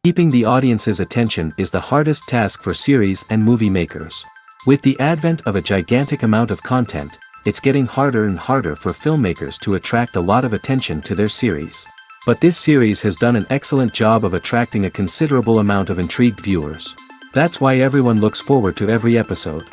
Keeping the audience's attention is the hardest task for series and movie makers. With the advent of a gigantic amount of content, it's getting harder and harder for filmmakers to attract a lot of attention to their series. But this series has done an excellent job of attracting a considerable amount of intrigued viewers. That's why everyone looks forward to every episode.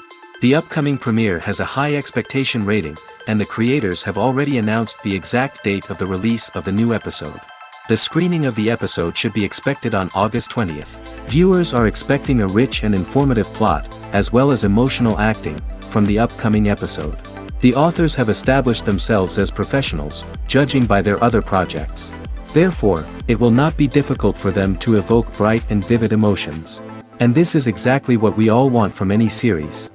The upcoming premiere has a high expectation rating, and the creators have already announced the exact date of the release of the new episode. The screening of the episode should be expected on August 20th. Viewers are expecting a rich and informative plot, as well as emotional acting, from the upcoming episode. The authors have established themselves as professionals, judging by their other projects. Therefore, it will not be difficult for them to evoke bright and vivid emotions. And this is exactly what we all want from any series.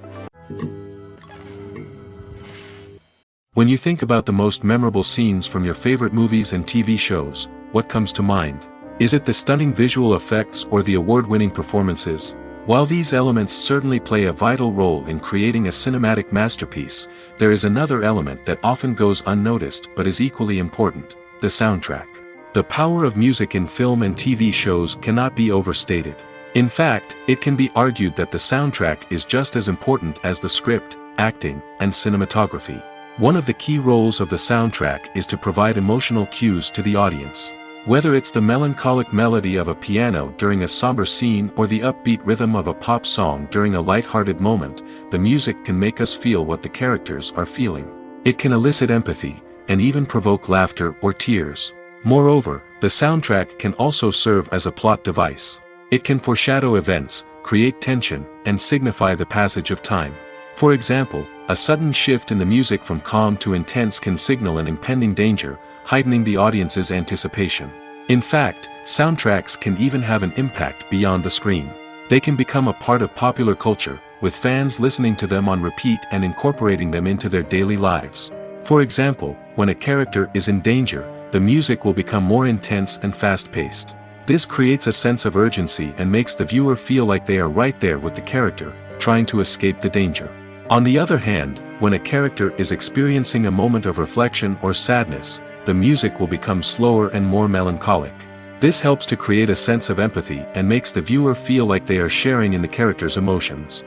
When you think about the most memorable scenes from your favorite movies and TV shows, what comes to mind? Is it the stunning visual effects or the award-winning performances? While these elements certainly play a vital role in creating a cinematic masterpiece, there is another element that often goes unnoticed but is equally important: the soundtrack. The power of music in film and TV shows cannot be overstated. In fact, it can be argued that the soundtrack is just as important as the script, acting, and cinematography. One of the key roles of the soundtrack is to provide emotional cues to the audience. Whether it's the melancholic melody of a piano during a somber scene or the upbeat rhythm of a pop song during a light-hearted moment, the music can make us feel what the characters are feeling. It can elicit empathy, and even provoke laughter or tears. Moreover, the soundtrack can also serve as a plot device. It can foreshadow events, create tension, and signify the passage of time. For example, a sudden shift in the music from calm to intense can signal an impending danger, heightening the audience's anticipation. In fact, soundtracks can even have an impact beyond the screen. They can become a part of popular culture, with fans listening to them on repeat and incorporating them into their daily lives. For example, when a character is in danger, the music will become more intense and fast-paced. This creates a sense of urgency and makes the viewer feel like they are right there with the character, trying to escape the danger. On the other hand, when a character is experiencing a moment of reflection or sadness, the music will become slower and more melancholic. This helps to create a sense of empathy and makes the viewer feel like they are sharing in the character's emotions.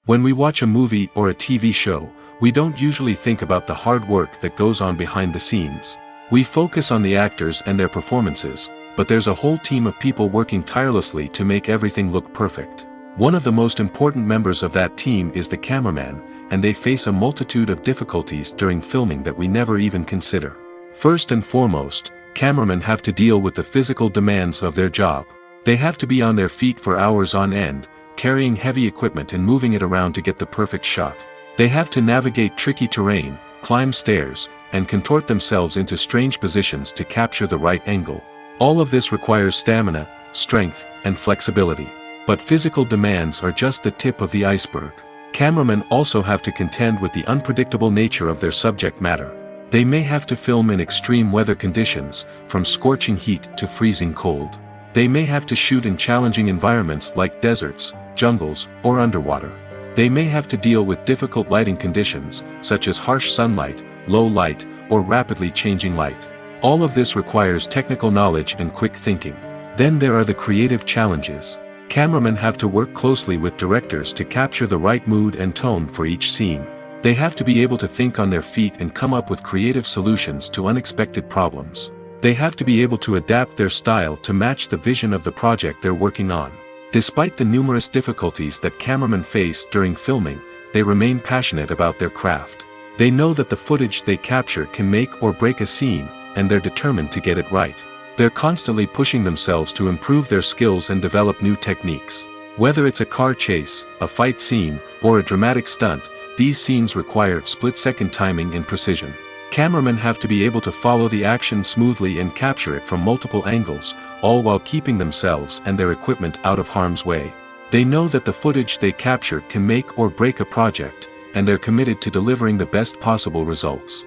When we watch a movie or a TV show, we don't usually think about the hard work that goes on behind the scenes. We focus on the actors and their performances, but there's a whole team of people working tirelessly to make everything look perfect. One of the most important members of that team is the cameraman, and they face a multitude of difficulties during filming that we never even consider. First and foremost, cameramen have to deal with the physical demands of their job. They have to be on their feet for hours on end, carrying heavy equipment and moving it around to get the perfect shot. They have to navigate tricky terrain, climb stairs, and contort themselves into strange positions to capture the right angle. All of this requires stamina, strength, and flexibility. But physical demands are just the tip of the iceberg. Cameramen also have to contend with the unpredictable nature of their subject matter. They may have to film in extreme weather conditions, from scorching heat to freezing cold. They may have to shoot in challenging environments like deserts, jungles, or underwater. They may have to deal with difficult lighting conditions, such as harsh sunlight, low light, or rapidly changing light. All of this requires technical knowledge and quick thinking. Then there are the creative challenges. Cameramen have to work closely with directors to capture the right mood and tone for each scene. They have to be able to think on their feet and come up with creative solutions to unexpected problems. They have to be able to adapt their style to match the vision of the project they're working on. Despite the numerous difficulties that cameramen face during filming, they remain passionate about their craft. They know that the footage they capture can make or break a scene, and they're determined to get it right. They're constantly pushing themselves to improve their skills and develop new techniques. Whether it's a car chase, a fight scene, or a dramatic stunt, these scenes require split-second timing and precision. Cameramen have to be able to follow the action smoothly and capture it from multiple angles, all while keeping themselves and their equipment out of harm's way. They know that the footage they capture can make or break a project, and they're committed to delivering the best possible results.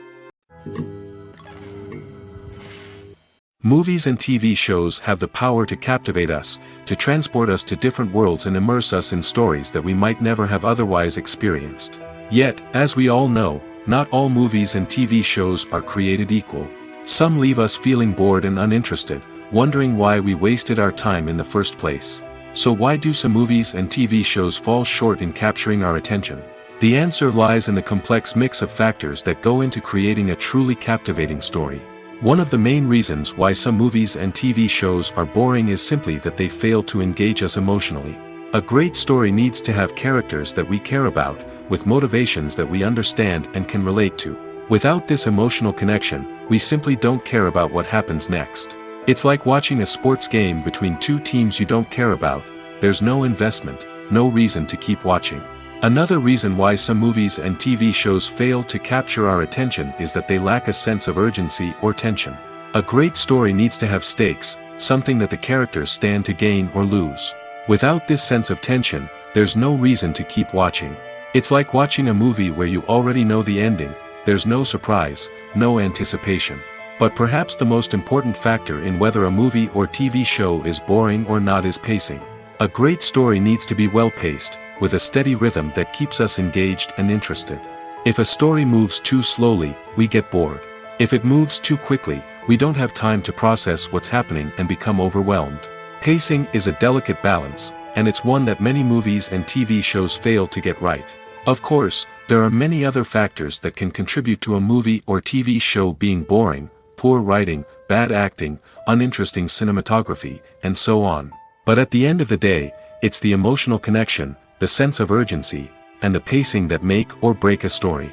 Movies and TV shows have the power to captivate us, to transport us to different worlds and immerse us in stories that we might never have otherwise experienced. Yet, as we all know, not all movies and TV shows are created equal. Some leave us feeling bored and uninterested, wondering why we wasted our time in the first place. So why do some movies and TV shows fall short in capturing our attention? The answer lies in the complex mix of factors that go into creating a truly captivating story. One of the main reasons why some movies and TV shows are boring is simply that they fail to engage us emotionally. A great story needs to have characters that we care about, with motivations that we understand and can relate to. Without this emotional connection, we simply don't care about what happens next. It's like watching a sports game between two teams you don't care about. There's no investment, no reason to keep watching. Another reason why some movies and TV shows fail to capture our attention is that they lack a sense of urgency or tension. A great story needs to have stakes, something that the characters stand to gain or lose. Without this sense of tension, there's no reason to keep watching. It's like watching a movie where you already know the ending. There's no surprise, no anticipation. But perhaps the most important factor in whether a movie or TV show is boring or not is pacing. A great story needs to be well-paced, with a steady rhythm that keeps us engaged and interested. If a story moves too slowly, we get bored. If it moves too quickly, we don't have time to process what's happening and become overwhelmed. Pacing is a delicate balance, and it's one that many movies and TV shows fail to get right. Of course, there are many other factors that can contribute to a movie or TV show being boring: poor writing, bad acting, uninteresting cinematography, and so on. But at the end of the day, it's the emotional connection, the sense of urgency, and the pacing that make or break a story.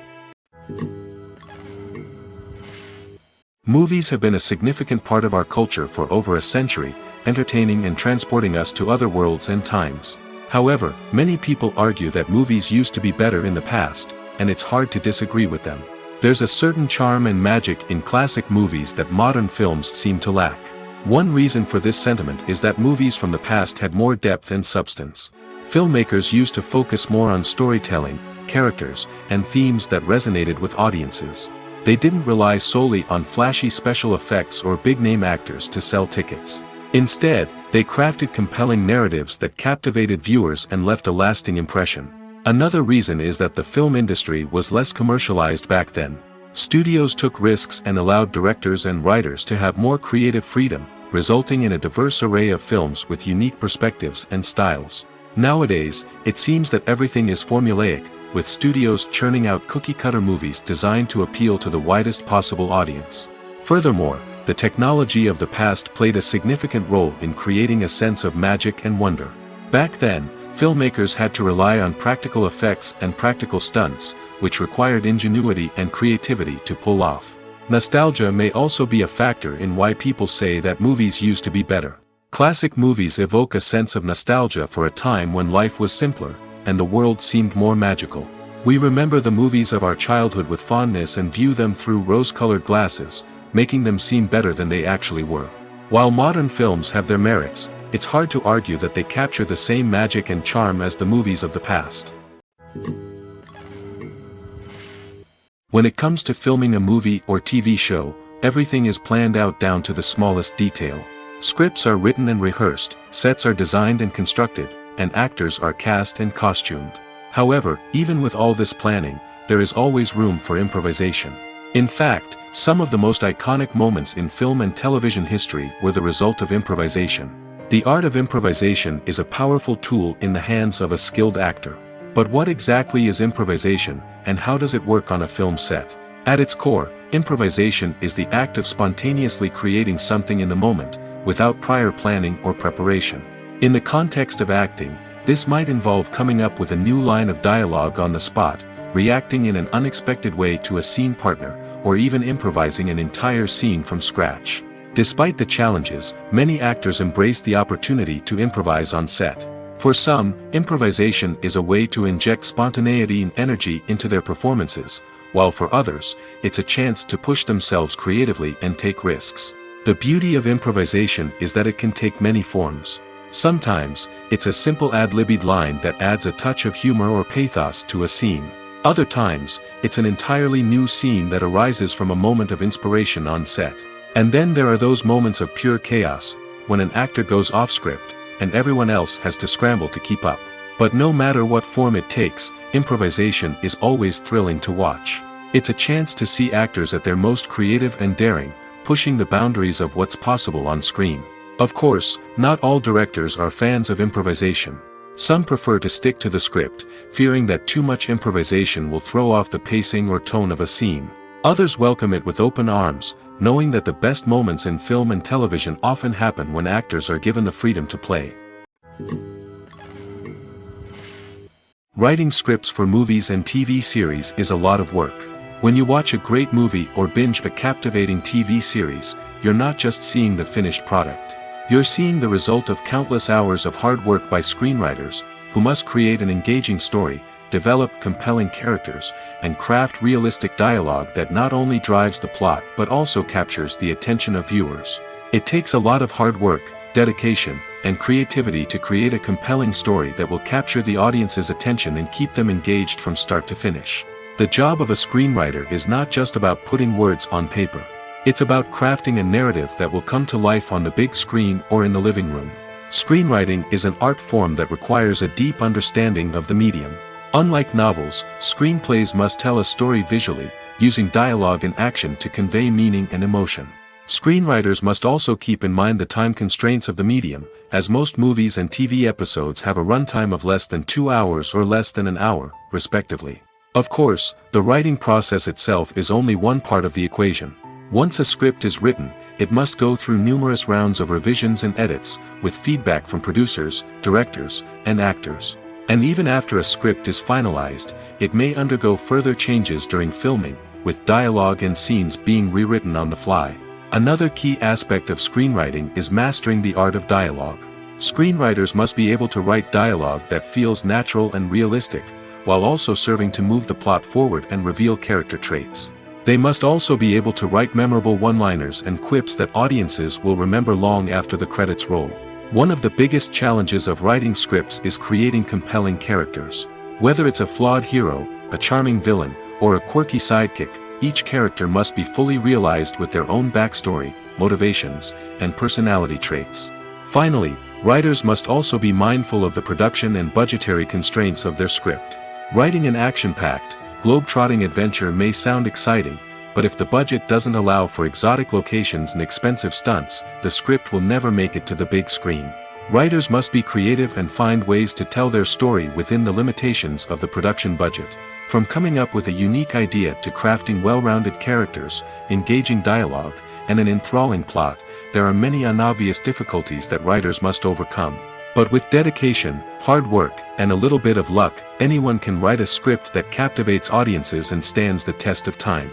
Movies have been a significant part of our culture for over a century, entertaining and transporting us to other worlds and times. However, many people argue that movies used to be better in the past, and it's hard to disagree with them. There's a certain charm and magic in classic movies that modern films seem to lack. One reason for this sentiment is that movies from the past had more depth and substance. Filmmakers used to focus more on storytelling, characters, and themes that resonated with audiences. They didn't rely solely on flashy special effects or big-name actors to sell tickets. Instead, they crafted compelling narratives that captivated viewers and left a lasting impression. Another reason is that the film industry was less commercialized back then. Studios took risks and allowed directors and writers to have more creative freedom, resulting in a diverse array of films with unique perspectives and styles. Nowadays, it seems that everything is formulaic, with studios churning out cookie-cutter movies designed to appeal to the widest possible audience. Furthermore, the technology of the past played a significant role in creating a sense of magic and wonder. Back then, filmmakers had to rely on practical effects and practical stunts, which required ingenuity and creativity to pull off. Nostalgia may also be a factor in why people say that movies used to be better. Classic movies evoke a sense of nostalgia for a time when life was simpler, and the world seemed more magical. We remember the movies of our childhood with fondness and view them through rose-colored glasses, making them seem better than they actually were. While modern films have their merits, it's hard to argue that they capture the same magic and charm as the movies of the past. When it comes to filming a movie or TV show, everything is planned out down to the smallest detail. Scripts are written and rehearsed, sets are designed and constructed, and actors are cast and costumed. However, even with all this planning, there is always room for improvisation. In fact, some of the most iconic moments in film and television history were the result of improvisation. The art of improvisation is a powerful tool in the hands of a skilled actor. But what exactly is improvisation, and how does it work on a film set? At its core, improvisation is the act of spontaneously creating something in the moment, without prior planning or preparation. In the context of acting, this might involve coming up with a new line of dialogue on the spot, reacting in an unexpected way to a scene partner, or even improvising an entire scene from scratch. Despite the challenges, many actors embrace the opportunity to improvise on set. For some, improvisation is a way to inject spontaneity and energy into their performances, while for others, it's a chance to push themselves creatively and take risks. The beauty of improvisation is that it can take many forms. Sometimes, it's a simple ad-libbed line that adds a touch of humor or pathos to a scene. Other times, it's an entirely new scene that arises from a moment of inspiration on set. And then there are those moments of pure chaos, when an actor goes off script, and everyone else has to scramble to keep up. But no matter what form it takes, improvisation is always thrilling to watch. It's a chance to see actors at their most creative and daring, pushing the boundaries of what's possible on screen. Of course, not all directors are fans of improvisation. Some prefer to stick to the script, fearing that too much improvisation will throw off the pacing or tone of a scene. Others welcome it with open arms, knowing that the best moments in film and television often happen when actors are given the freedom to play. Writing scripts for movies and TV series is a lot of work. When you watch a great movie or binge a captivating TV series, you're not just seeing the finished product. You're seeing the result of countless hours of hard work by screenwriters, who must create an engaging story, develop compelling characters, and craft realistic dialogue that not only drives the plot but also captures the attention of viewers. It takes a lot of hard work, dedication, and creativity to create a compelling story that will capture the audience's attention and keep them engaged from start to finish. The job of a screenwriter is not just about putting words on paper. It's about crafting a narrative that will come to life on the big screen or in the living room. Screenwriting is an art form that requires a deep understanding of the medium. Unlike novels, screenplays must tell a story visually, using dialogue and action to convey meaning and emotion. Screenwriters must also keep in mind the time constraints of the medium, as most movies and TV episodes have a runtime of less than 2 hours or less than an hour, respectively. Of course, the writing process itself is only one part of the equation. Once a script is written, it must go through numerous rounds of revisions and edits, with feedback from producers, directors, and actors. And even after a script is finalized, it may undergo further changes during filming, with dialogue and scenes being rewritten on the fly. Another key aspect of screenwriting is mastering the art of dialogue. Screenwriters must be able to write dialogue that feels natural and realistic, while also serving to move the plot forward and reveal character traits. They must also be able to write memorable one-liners and quips that audiences will remember long after the credits roll. One of the biggest challenges of writing scripts is creating compelling characters. Whether it's a flawed hero, a charming villain, or a quirky sidekick, each character must be fully realized with their own backstory, motivations, and personality traits. Finally, writers must also be mindful of the production and budgetary constraints of their script. Writing an action-packed, globe-trotting adventure may sound exciting, but if the budget doesn't allow for exotic locations and expensive stunts, the script will never make it to the big screen. Writers must be creative and find ways to tell their story within the limitations of the production budget. From coming up with a unique idea to crafting well-rounded characters, engaging dialogue, and an enthralling plot, there are many unobvious difficulties that writers must overcome. But with dedication, hard work, and a little bit of luck, anyone can write a script that captivates audiences and stands the test of time.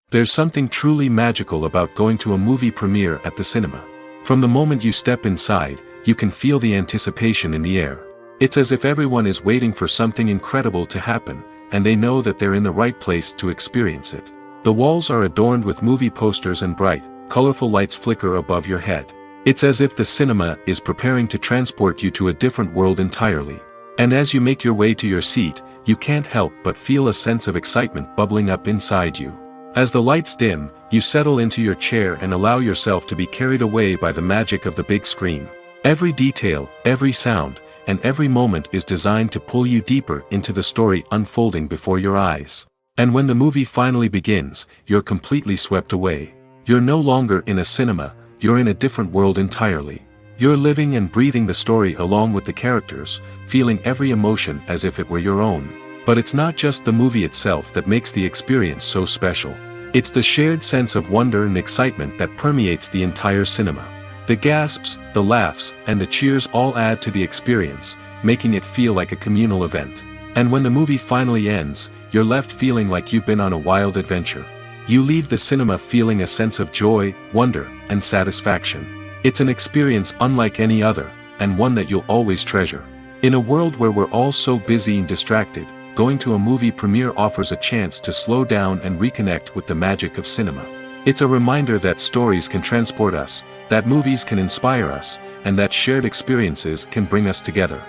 There's something truly magical about going to a movie premiere at the cinema. From the moment you step inside, you can feel the anticipation in the air. It's as if everyone is waiting for something incredible to happen, and they know that they're in the right place to experience it. The walls are adorned with movie posters and bright, colorful lights flicker above your head. It's as if the cinema is preparing to transport you to a different world entirely. And as you make your way to your seat, you can't help but feel a sense of excitement bubbling up inside you. As the lights dim, you settle into your chair and allow yourself to be carried away by the magic of the big screen. Every detail, every sound, and every moment is designed to pull you deeper into the story unfolding before your eyes. And when the movie finally begins, you're completely swept away. You're no longer in a cinema, you're in a different world entirely. You're living and breathing the story along with the characters, feeling every emotion as if it were your own. But it's not just the movie itself that makes the experience so special. It's the shared sense of wonder and excitement that permeates the entire cinema. The gasps, the laughs, and the cheers all add to the experience, making it feel like a communal event. And when the movie finally ends, you're left feeling like you've been on a wild adventure. You leave the cinema feeling a sense of joy, wonder, and satisfaction. It's an experience unlike any other, and one that you'll always treasure. In a world where we're all so busy and distracted, going to a movie premiere offers a chance to slow down and reconnect with the magic of cinema. It's a reminder that stories can transport us, that movies can inspire us, and that shared experiences can bring us together.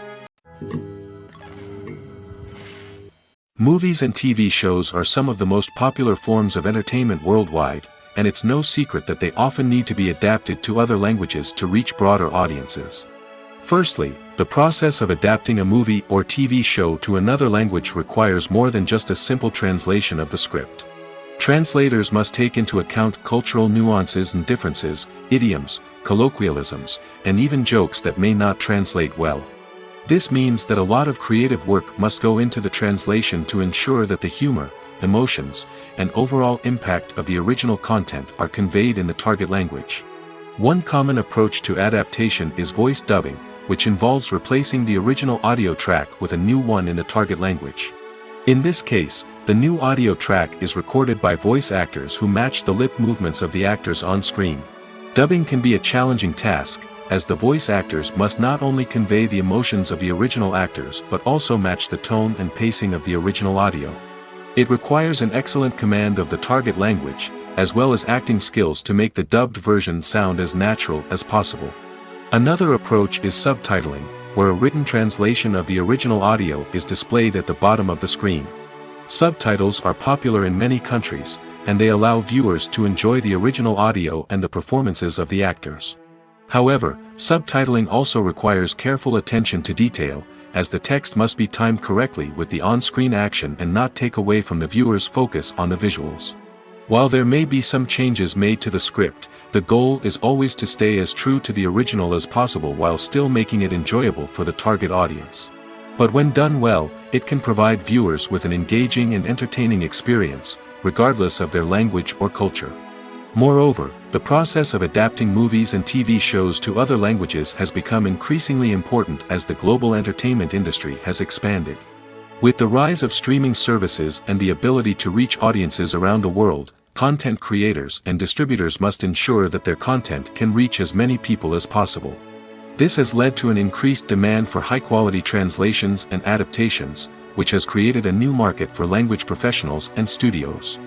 Movies and TV shows are some of the most popular forms of entertainment worldwide, and it's no secret that they often need to be adapted to other languages to reach broader audiences. Firstly, the process of adapting a movie or TV show to another language requires more than just a simple translation of the script. Translators must take into account cultural nuances and differences, idioms, colloquialisms, and even jokes that may not translate well. This means that a lot of creative work must go into the translation to ensure that the humor, emotions, and overall impact of the original content are conveyed in the target language. One common approach to adaptation is voice dubbing, which involves replacing the original audio track with a new one in the target language. In this case, the new audio track is recorded by voice actors who match the lip movements of the actors on screen. Dubbing can be a challenging task, as the voice actors must not only convey the emotions of the original actors but also match the tone and pacing of the original audio. It requires an excellent command of the target language, as well as acting skills to make the dubbed version sound as natural as possible. Another approach is subtitling, where a written translation of the original audio is displayed at the bottom of the screen. Subtitles are popular in many countries, and they allow viewers to enjoy the original audio and the performances of the actors. However, subtitling also requires careful attention to detail, as the text must be timed correctly with the on-screen action and not take away from the viewer's focus on the visuals. While there may be some changes made to the script, the goal is always to stay as true to the original as possible while still making it enjoyable for the target audience. But when done well, it can provide viewers with an engaging and entertaining experience, regardless of their language or culture. Moreover, the process of adapting movies and TV shows to other languages has become increasingly important as the global entertainment industry has expanded. With the rise of streaming services and the ability to reach audiences around the world, content creators and distributors must ensure that their content can reach as many people as possible. This has led to an increased demand for high-quality translations and adaptations, which has created a new market for language professionals and studios.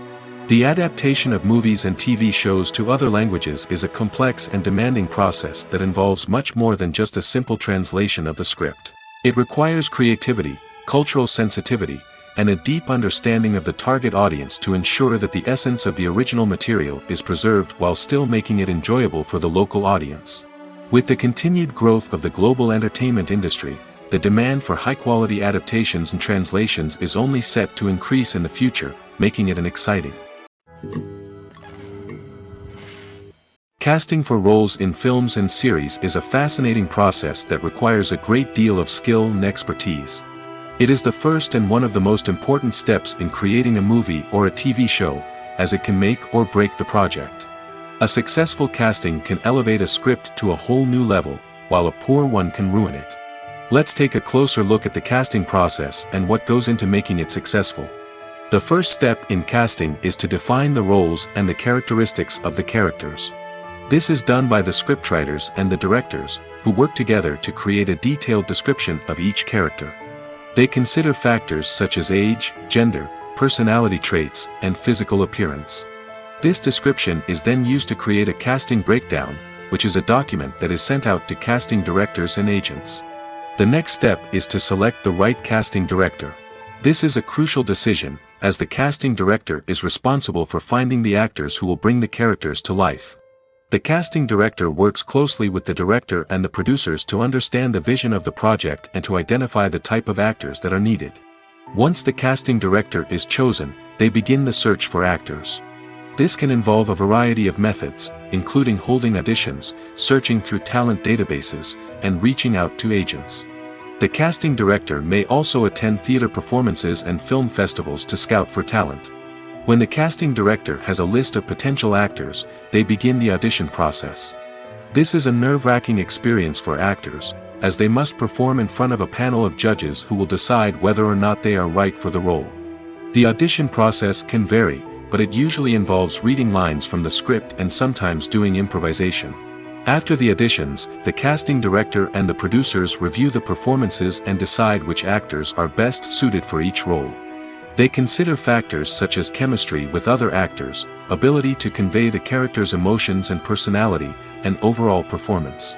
The adaptation of movies and TV shows to other languages is a complex and demanding process that involves much more than just a simple translation of the script. It requires creativity, cultural sensitivity, and a deep understanding of the target audience to ensure that the essence of the original material is preserved while still making it enjoyable for the local audience. With the continued growth of the global entertainment industry, the demand for high-quality adaptations and translations is only set to increase in the future, making it an exciting. Casting for roles in films and series is a fascinating process that requires a great deal of skill and expertise. It is the first and one of the most important steps in creating a movie or a TV show, as it can make or break the project. A successful casting can elevate a script to a whole new level, while a poor one can ruin it. Let's take a closer look at the casting process and what goes into making it successful. The first step in casting is to define the roles and the characteristics of the characters. This is done by the scriptwriters and the directors, who work together to create a detailed description of each character. They consider factors such as age, gender, personality traits, and physical appearance. This description is then used to create a casting breakdown, which is a document that is sent out to casting directors and agents. The next step is to select the right casting director. This is a crucial decision, as the casting director is responsible for finding the actors who will bring the characters to life. The casting director works closely with the director and the producers to understand the vision of the project and to identify the type of actors that are needed. Once the casting director is chosen, they begin the search for actors. This can involve a variety of methods, including holding auditions, searching through talent databases, and reaching out to agents. The casting director may also attend theater performances and film festivals to scout for talent. When the casting director has a list of potential actors, they begin the audition process. This is a nerve-wracking experience for actors, as they must perform in front of a panel of judges who will decide whether or not they are right for the role. The audition process can vary, but it usually involves reading lines from the script and sometimes doing improvisation. After the auditions, the casting director and the producers review the performances and decide which actors are best suited for each role. They consider factors such as chemistry with other actors, ability to convey the character's emotions and personality, and overall performance.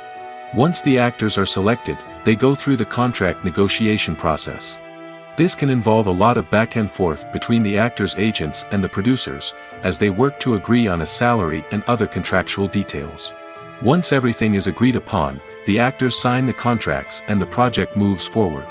Once the actors are selected, they go through the contract negotiation process. This can involve a lot of back and forth between the actors' agents and the producers, as they work to agree on a salary and other contractual details. Once everything is agreed upon, the actors sign the contracts and the project moves forward.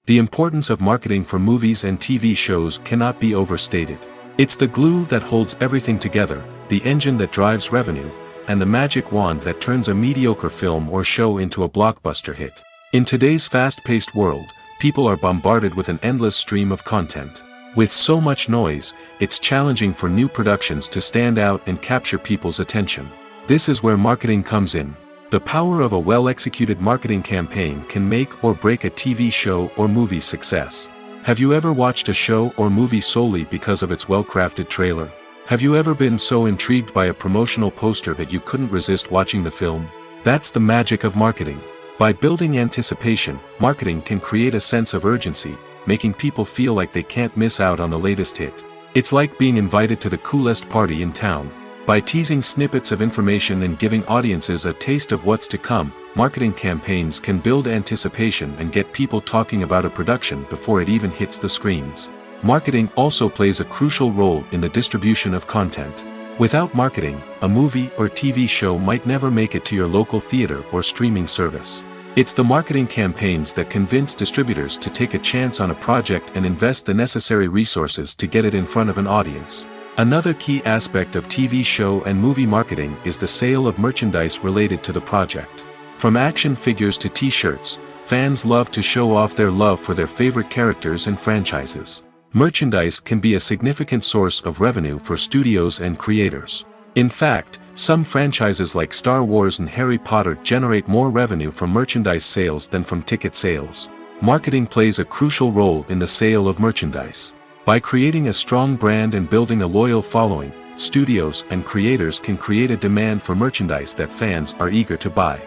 The importance of marketing for movies and TV shows cannot be overstated. It's the glue that holds everything together, the engine that drives revenue, and the magic wand that turns a mediocre film or show into a blockbuster hit. In today's fast-paced world, people are bombarded with an endless stream of content. With so much noise, it's challenging for new productions to stand out and capture people's attention. This is where marketing comes in. The power of a well-executed marketing campaign can make or break a TV show or movie's success. Have you ever watched a show or movie solely because of its well-crafted trailer? Have you ever been so intrigued by a promotional poster that you couldn't resist watching the film? That's the magic of marketing. By building anticipation, marketing can create a sense of urgency, making people feel like they can't miss out on the latest hit. It's like being invited to the coolest party in town. By teasing snippets of information and giving audiences a taste of what's to come, marketing campaigns can build anticipation and get people talking about a production before it even hits the screens. Marketing also plays a crucial role in the distribution of content. Without marketing, a movie or TV show might never make it to your local theater or streaming service. It's the marketing campaigns that convince distributors to take a chance on a project and invest the necessary resources to get it in front of an audience. Another key aspect of TV show and movie marketing is the sale of merchandise related to the project. From action figures to t-shirts, fans love to show off their love for their favorite characters and franchises. Merchandise can be a significant source of revenue for studios and creators. In fact, some franchises like Star Wars and Harry Potter generate more revenue from merchandise sales than from ticket sales. Marketing plays a crucial role in the sale of merchandise. By creating a strong brand and building a loyal following, studios and creators can create a demand for merchandise that fans are eager to buy.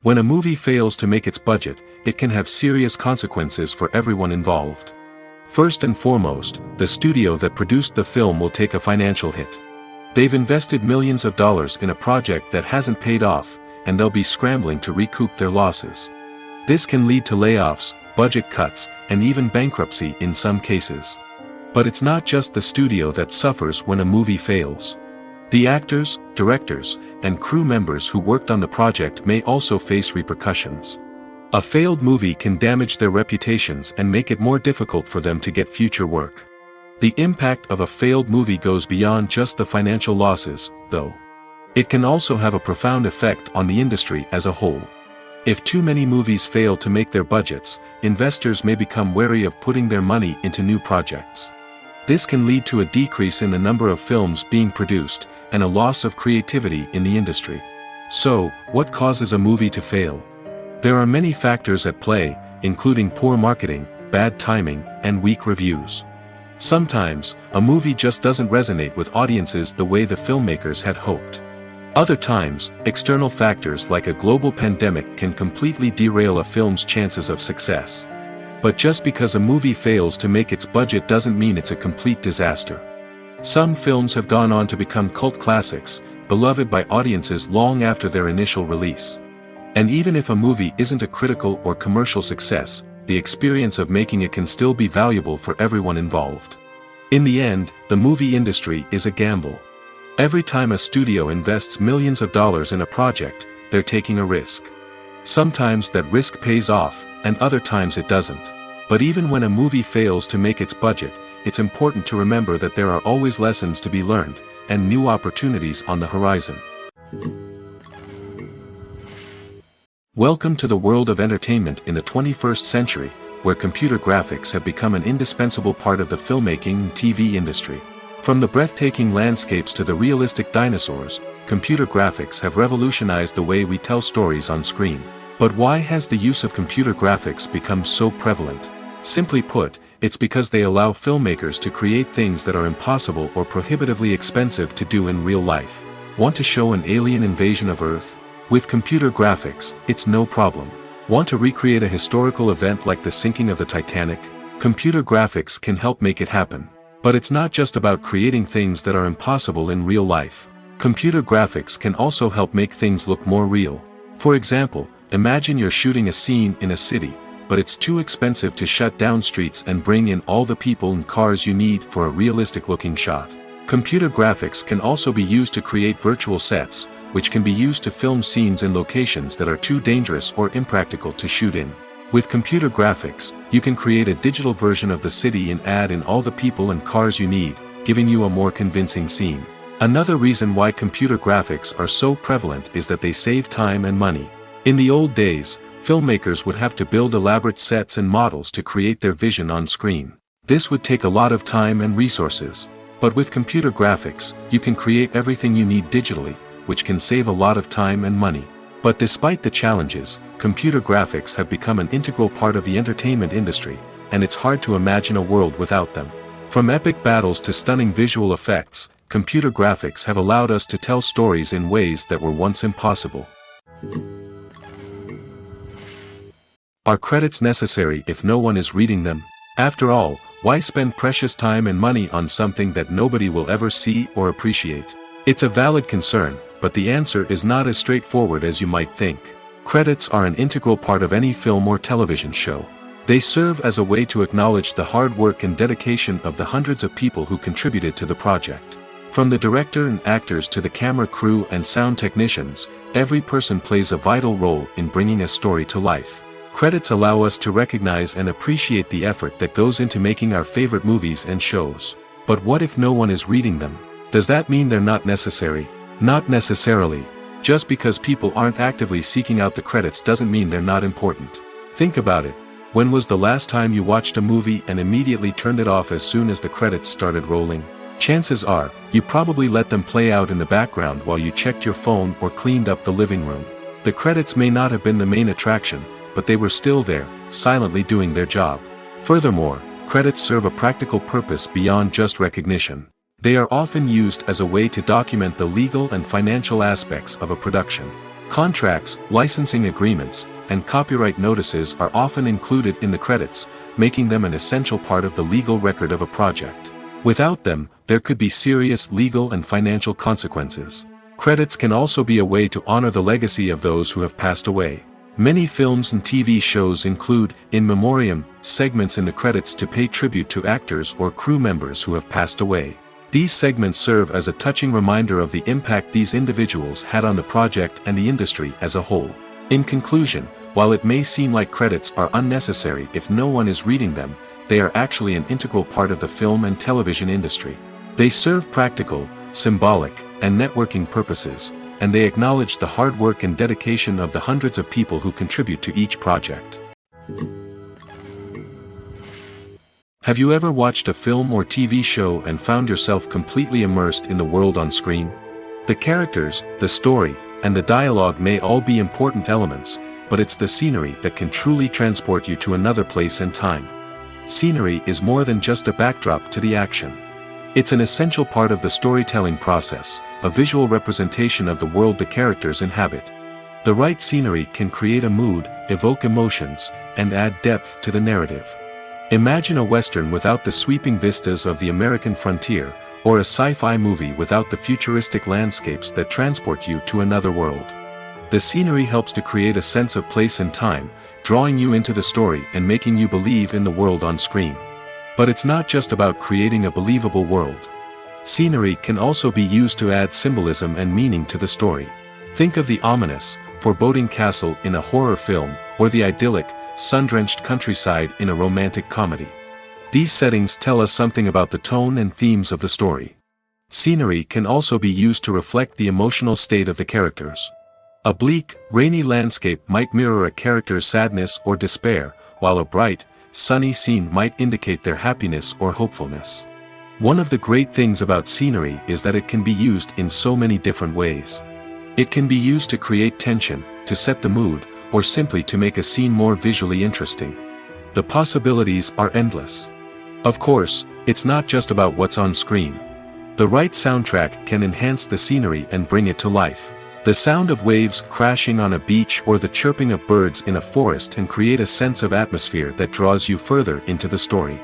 When a movie fails to make its budget, it can have serious consequences for everyone involved. First and foremost, the studio that produced the film will take a financial hit. They've invested millions of dollars in a project that hasn't paid off, and they'll be scrambling to recoup their losses. This can lead to layoffs, budget cuts, and even bankruptcy in some cases. But it's not just the studio that suffers when a movie fails. The actors, directors, and crew members who worked on the project may also face repercussions. A failed movie can damage their reputations and make it more difficult for them to get future work. The impact of a failed movie goes beyond just the financial losses, though. It can also have a profound effect on the industry as a whole. If too many movies fail to make their budgets, investors may become wary of putting their money into new projects. This can lead to a decrease in the number of films being produced, and a loss of creativity in the industry. So, what causes a movie to fail? There are many factors at play, including poor marketing, bad timing, and weak reviews. Sometimes, a movie just doesn't resonate with audiences the way the filmmakers had hoped. Other times, external factors like a global pandemic can completely derail a film's chances of success. But just because a movie fails to make its budget doesn't mean it's a complete disaster. Some films have gone on to become cult classics, beloved by audiences long after their initial release. And even if a movie isn't a critical or commercial success, the experience of making it can still be valuable for everyone involved. In the end, the movie industry is a gamble. Every time a studio invests millions of dollars in a project, they're taking a risk. Sometimes that risk pays off, and other times it doesn't. But even when a movie fails to make its budget, it's important to remember that there are always lessons to be learned, and new opportunities on the horizon. Welcome to the world of entertainment in the 21st century, where computer graphics have become an indispensable part of the filmmaking and TV industry. From the breathtaking landscapes to the realistic dinosaurs, computer graphics have revolutionized the way we tell stories on screen. But why has the use of computer graphics become so prevalent? Simply put, it's because they allow filmmakers to create things that are impossible or prohibitively expensive to do in real life. Want to show an alien invasion of Earth? With computer graphics, it's no problem. Want to recreate a historical event like the sinking of the Titanic? Computer graphics can help make it happen. But it's not just about creating things that are impossible in real life. Computer graphics can also help make things look more real. For example, imagine you're shooting a scene in a city, but it's too expensive to shut down streets and bring in all the people and cars you need for a realistic-looking shot. Computer graphics can also be used to create virtual sets, which can be used to film scenes in locations that are too dangerous or impractical to shoot in. With computer graphics, you can create a digital version of the city and add in all the people and cars you need, giving you a more convincing scene. Another reason why computer graphics are so prevalent is that they save time and money. In the old days, filmmakers would have to build elaborate sets and models to create their vision on screen. This would take a lot of time and resources. But with computer graphics, you can create everything you need digitally, which can save a lot of time and money. But despite the challenges, computer graphics have become an integral part of the entertainment industry, and it's hard to imagine a world without them. From epic battles to stunning visual effects, computer graphics have allowed us to tell stories in ways that were once impossible. Are credits necessary if no one is reading them? After all, why spend precious time and money on something that nobody will ever see or appreciate? It's a valid concern, but the answer is not as straightforward as you might think. Credits are an integral part of any film or television show. They serve as a way to acknowledge the hard work and dedication of the hundreds of people who contributed to the project. From the director and actors to the camera crew and sound technicians, every person plays a vital role in bringing a story to life. Credits allow us to recognize and appreciate the effort that goes into making our favorite movies and shows. But what if no one is reading them? Does that mean they're not necessary? Not necessarily. Just because people aren't actively seeking out the credits doesn't mean they're not important. Think about it. When was the last time you watched a movie and immediately turned it off as soon as the credits started rolling? Chances are, you probably let them play out in the background while you checked your phone or cleaned up the living room. The credits may not have been the main attraction, but they were still there, silently doing their job. Furthermore, credits serve a practical purpose beyond just recognition. They are often used as a way to document the legal and financial aspects of a production. Contracts, licensing agreements, and copyright notices are often included in the credits, making them an essential part of the legal record of a project. Without them, there could be serious legal and financial consequences. Credits can also be a way to honor the legacy of those who have passed away. Many films and TV shows include, in memoriam, segments in the credits to pay tribute to actors or crew members who have passed away. These segments serve as a touching reminder of the impact these individuals had on the project and the industry as a whole. In conclusion, while it may seem like credits are unnecessary if no one is reading them, they are actually an integral part of the film and television industry. They serve practical, symbolic, and networking purposes, and they acknowledge the hard work and dedication of the hundreds of people who contribute to each project. Have you ever watched a film or TV show and found yourself completely immersed in the world on screen? The characters, the story, and the dialogue may all be important elements, but it's the scenery that can truly transport you to another place and time. Scenery is more than just a backdrop to the action. It's an essential part of the storytelling process, a visual representation of the world the characters inhabit. The right scenery can create a mood, evoke emotions, and add depth to the narrative. Imagine a Western without the sweeping vistas of the American frontier, or a sci-fi movie without the futuristic landscapes that transport you to another world. The scenery helps to create a sense of place and time, drawing you into the story and making you believe in the world on screen. But it's not just about creating a believable world. Scenery can also be used to add symbolism and meaning to the story. Think of the ominous, foreboding castle in a horror film, or the idyllic, sun-drenched countryside in a romantic comedy. These settings tell us something about the tone and themes of the story. Scenery can also be used to reflect the emotional state of the characters. A bleak, rainy landscape might mirror a character's sadness or despair, while a bright, sunny scene might indicate their happiness or hopefulness. One of the great things about scenery is that it can be used in so many different ways. It can be used to create tension, to set the mood, or simply to make a scene more visually interesting. The possibilities are endless. Of course, it's not just about what's on screen. The right soundtrack can enhance the scenery and bring it to life. The sound of waves crashing on a beach or the chirping of birds in a forest can create a sense of atmosphere that draws you further into the story.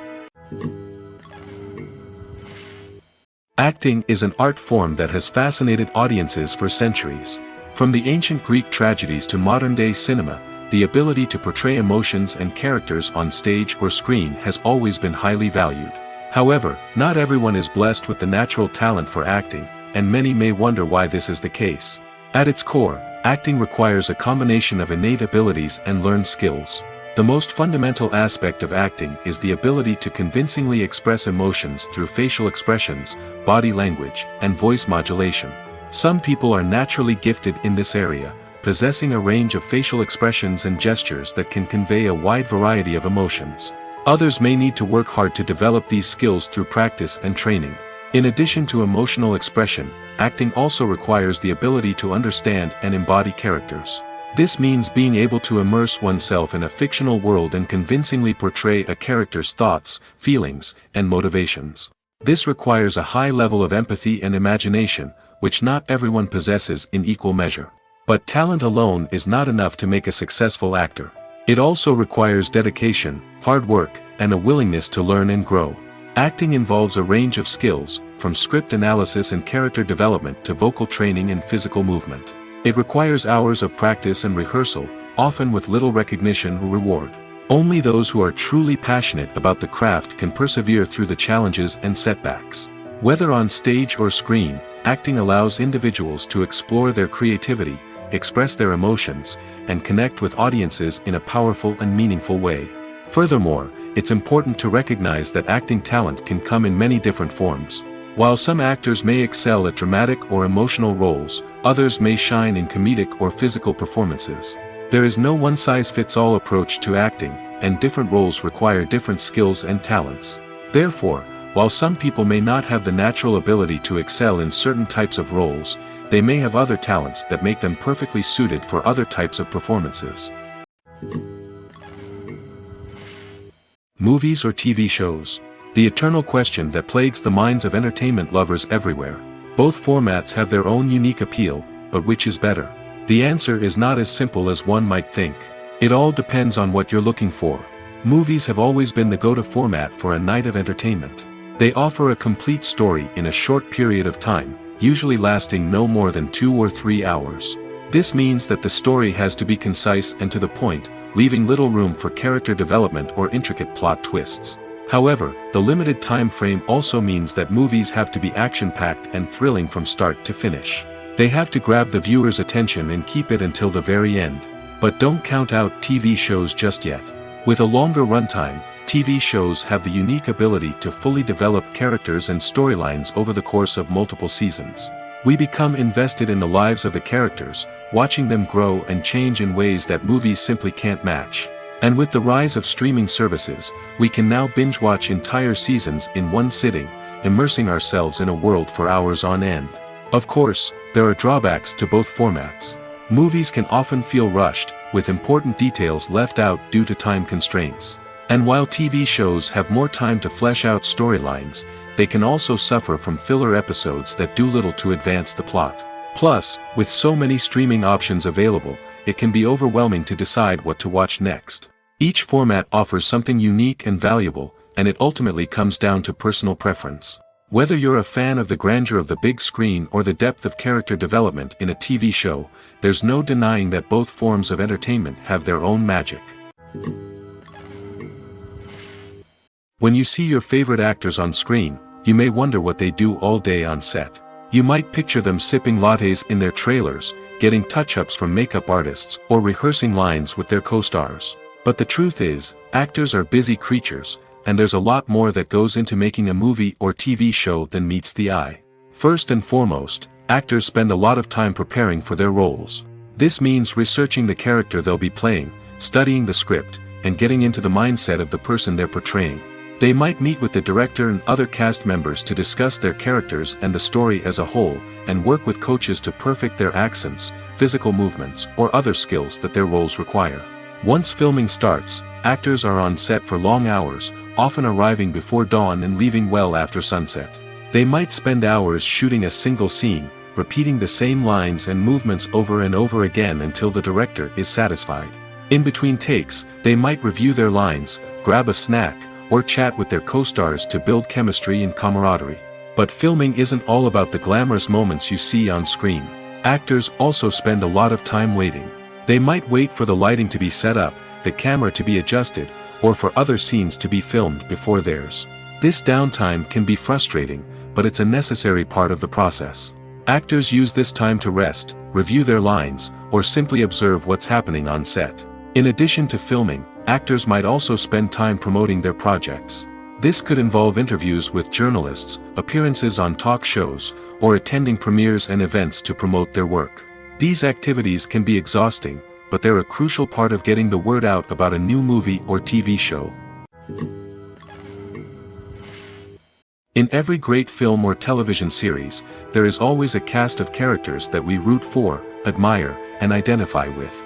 Acting is an art form that has fascinated audiences for centuries. From the ancient Greek tragedies to modern-day cinema, the ability to portray emotions and characters on stage or screen has always been highly valued. However, not everyone is blessed with the natural talent for acting, and many may wonder why this is the case. At its core, acting requires a combination of innate abilities and learned skills. The most fundamental aspect of acting is the ability to convincingly express emotions through facial expressions, body language, and voice modulation. Some people are naturally gifted in this area, possessing a range of facial expressions and gestures that can convey a wide variety of emotions. Others may need to work hard to develop these skills through practice and training. In addition to emotional expression, acting also requires the ability to understand and embody characters. This means being able to immerse oneself in a fictional world and convincingly portray a character's thoughts, feelings, and motivations. This requires a high level of empathy and imagination, which not everyone possesses in equal measure. But talent alone is not enough to make a successful actor. It also requires dedication, hard work, and a willingness to learn and grow. Acting involves a range of skills, from script analysis and character development to vocal training and physical movement. It requires hours of practice and rehearsal, often with little recognition or reward. Only those who are truly passionate about the craft can persevere through the challenges and setbacks. Whether on stage or screen, acting allows individuals to explore their creativity, express their emotions, and connect with audiences in a powerful and meaningful way. Furthermore, it's important to recognize that acting talent can come in many different forms. While some actors may excel at dramatic or emotional roles, others may shine in comedic or physical performances. There is no one-size-fits-all approach to acting, and different roles require different skills and talents. Therefore, while some people may not have the natural ability to excel in certain types of roles, they may have other talents that make them perfectly suited for other types of performances. Movies or TV shows? The eternal question that plagues the minds of entertainment lovers everywhere. Both formats have their own unique appeal, but which is better? The answer is not as simple as one might think. It all depends on what you're looking for. Movies have always been the go-to format for a night of entertainment. They offer a complete story in a short period of time, usually lasting no more than 2 or 3 hours. This means that the story has to be concise and to the point, leaving little room for character development or intricate plot twists. However, the limited time frame also means that movies have to be action-packed and thrilling from start to finish. They have to grab the viewer's attention and keep it until the very end. But don't count out TV shows just yet. With a longer runtime, TV shows have the unique ability to fully develop characters and storylines over the course of multiple seasons. We become invested in the lives of the characters, watching them grow and change in ways that movies simply can't match. And with the rise of streaming services, we can now binge-watch entire seasons in one sitting, immersing ourselves in a world for hours on end. Of course, there are drawbacks to both formats. Movies can often feel rushed, with important details left out due to time constraints. And while TV shows have more time to flesh out storylines, they can also suffer from filler episodes that do little to advance the plot. Plus, with so many streaming options available, it can be overwhelming to decide what to watch next. Each format offers something unique and valuable, and it ultimately comes down to personal preference. Whether you're a fan of the grandeur of the big screen or the depth of character development in a TV show, there's no denying that both forms of entertainment have their own magic. When you see your favorite actors on screen, you may wonder what they do all day on set. You might picture them sipping lattes in their trailers, getting touch-ups from makeup artists, or rehearsing lines with their co-stars. But the truth is, actors are busy creatures, and there's a lot more that goes into making a movie or TV show than meets the eye. First and foremost, actors spend a lot of time preparing for their roles. This means researching the character they'll be playing, studying the script, and getting into the mindset of the person they're portraying. They might meet with the director and other cast members to discuss their characters and the story as a whole, and work with coaches to perfect their accents, physical movements, or other skills that their roles require. Once filming starts, actors are on set for long hours, often arriving before dawn and leaving well after sunset. They might spend hours shooting a single scene, repeating the same lines and movements over and over again until the director is satisfied. In between takes, they might review their lines, grab a snack, or chat with their co-stars to build chemistry and camaraderie. But filming isn't all about the glamorous moments you see on screen. Actors also spend a lot of time waiting. They might wait for the lighting to be set up, the camera to be adjusted, or for other scenes to be filmed before theirs. This downtime can be frustrating, but it's a necessary part of the process. Actors use this time to rest, review their lines, or simply observe what's happening on set. In addition to filming, actors might also spend time promoting their projects. This could involve interviews with journalists, appearances on talk shows, or attending premieres and events to promote their work. These activities can be exhausting, but they're a crucial part of getting the word out about a new movie or TV show. In every great film or television series, there is always a cast of characters that we root for, admire, and identify with.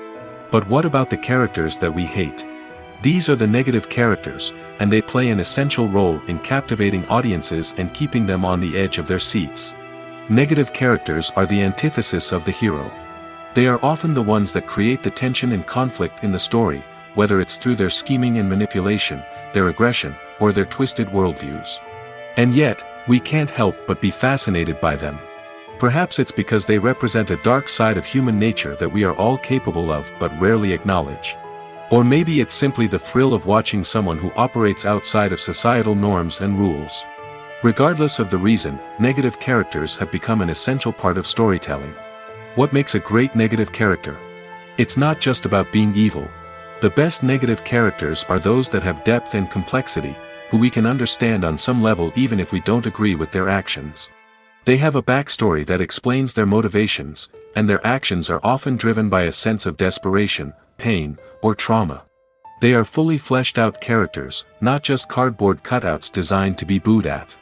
But what about the characters that we hate? These are the negative characters, and they play an essential role in captivating audiences and keeping them on the edge of their seats. Negative characters are the antithesis of the hero. They are often the ones that create the tension and conflict in the story, whether it's through their scheming and manipulation, their aggression, or their twisted worldviews. And yet, we can't help but be fascinated by them. Perhaps it's because they represent a dark side of human nature that we are all capable of but rarely acknowledge. Or maybe it's simply the thrill of watching someone who operates outside of societal norms and rules. Regardless of the reason, negative characters have become an essential part of storytelling. What makes a great negative character? It's not just about being evil. The best negative characters are those that have depth and complexity, who we can understand on some level even if we don't agree with their actions. They have a backstory that explains their motivations, and their actions are often driven by a sense of desperation, pain, or trauma. They are fully fleshed out characters, not just cardboard cutouts designed to be booed at.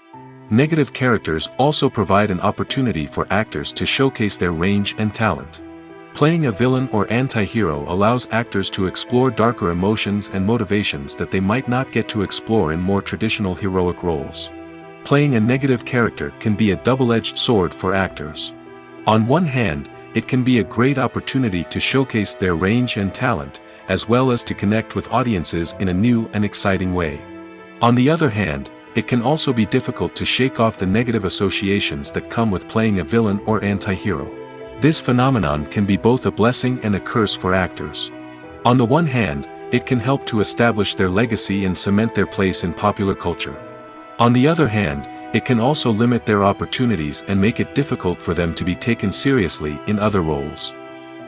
Negative characters also provide an opportunity for actors to showcase their range and talent. Playing a villain or anti-hero allows actors to explore darker emotions and motivations that they might not get to explore in more traditional heroic roles. Playing a negative character can be a double-edged sword for actors. On one hand, it can be a great opportunity to showcase their range and talent, as well as to connect with audiences in a new and exciting way. On the other hand, it can also be difficult to shake off the negative associations that come with playing a villain or anti-hero. This phenomenon can be both a blessing and a curse for actors. On the one hand, it can help to establish their legacy and cement their place in popular culture. On the other hand, it can also limit their opportunities and make it difficult for them to be taken seriously in other roles.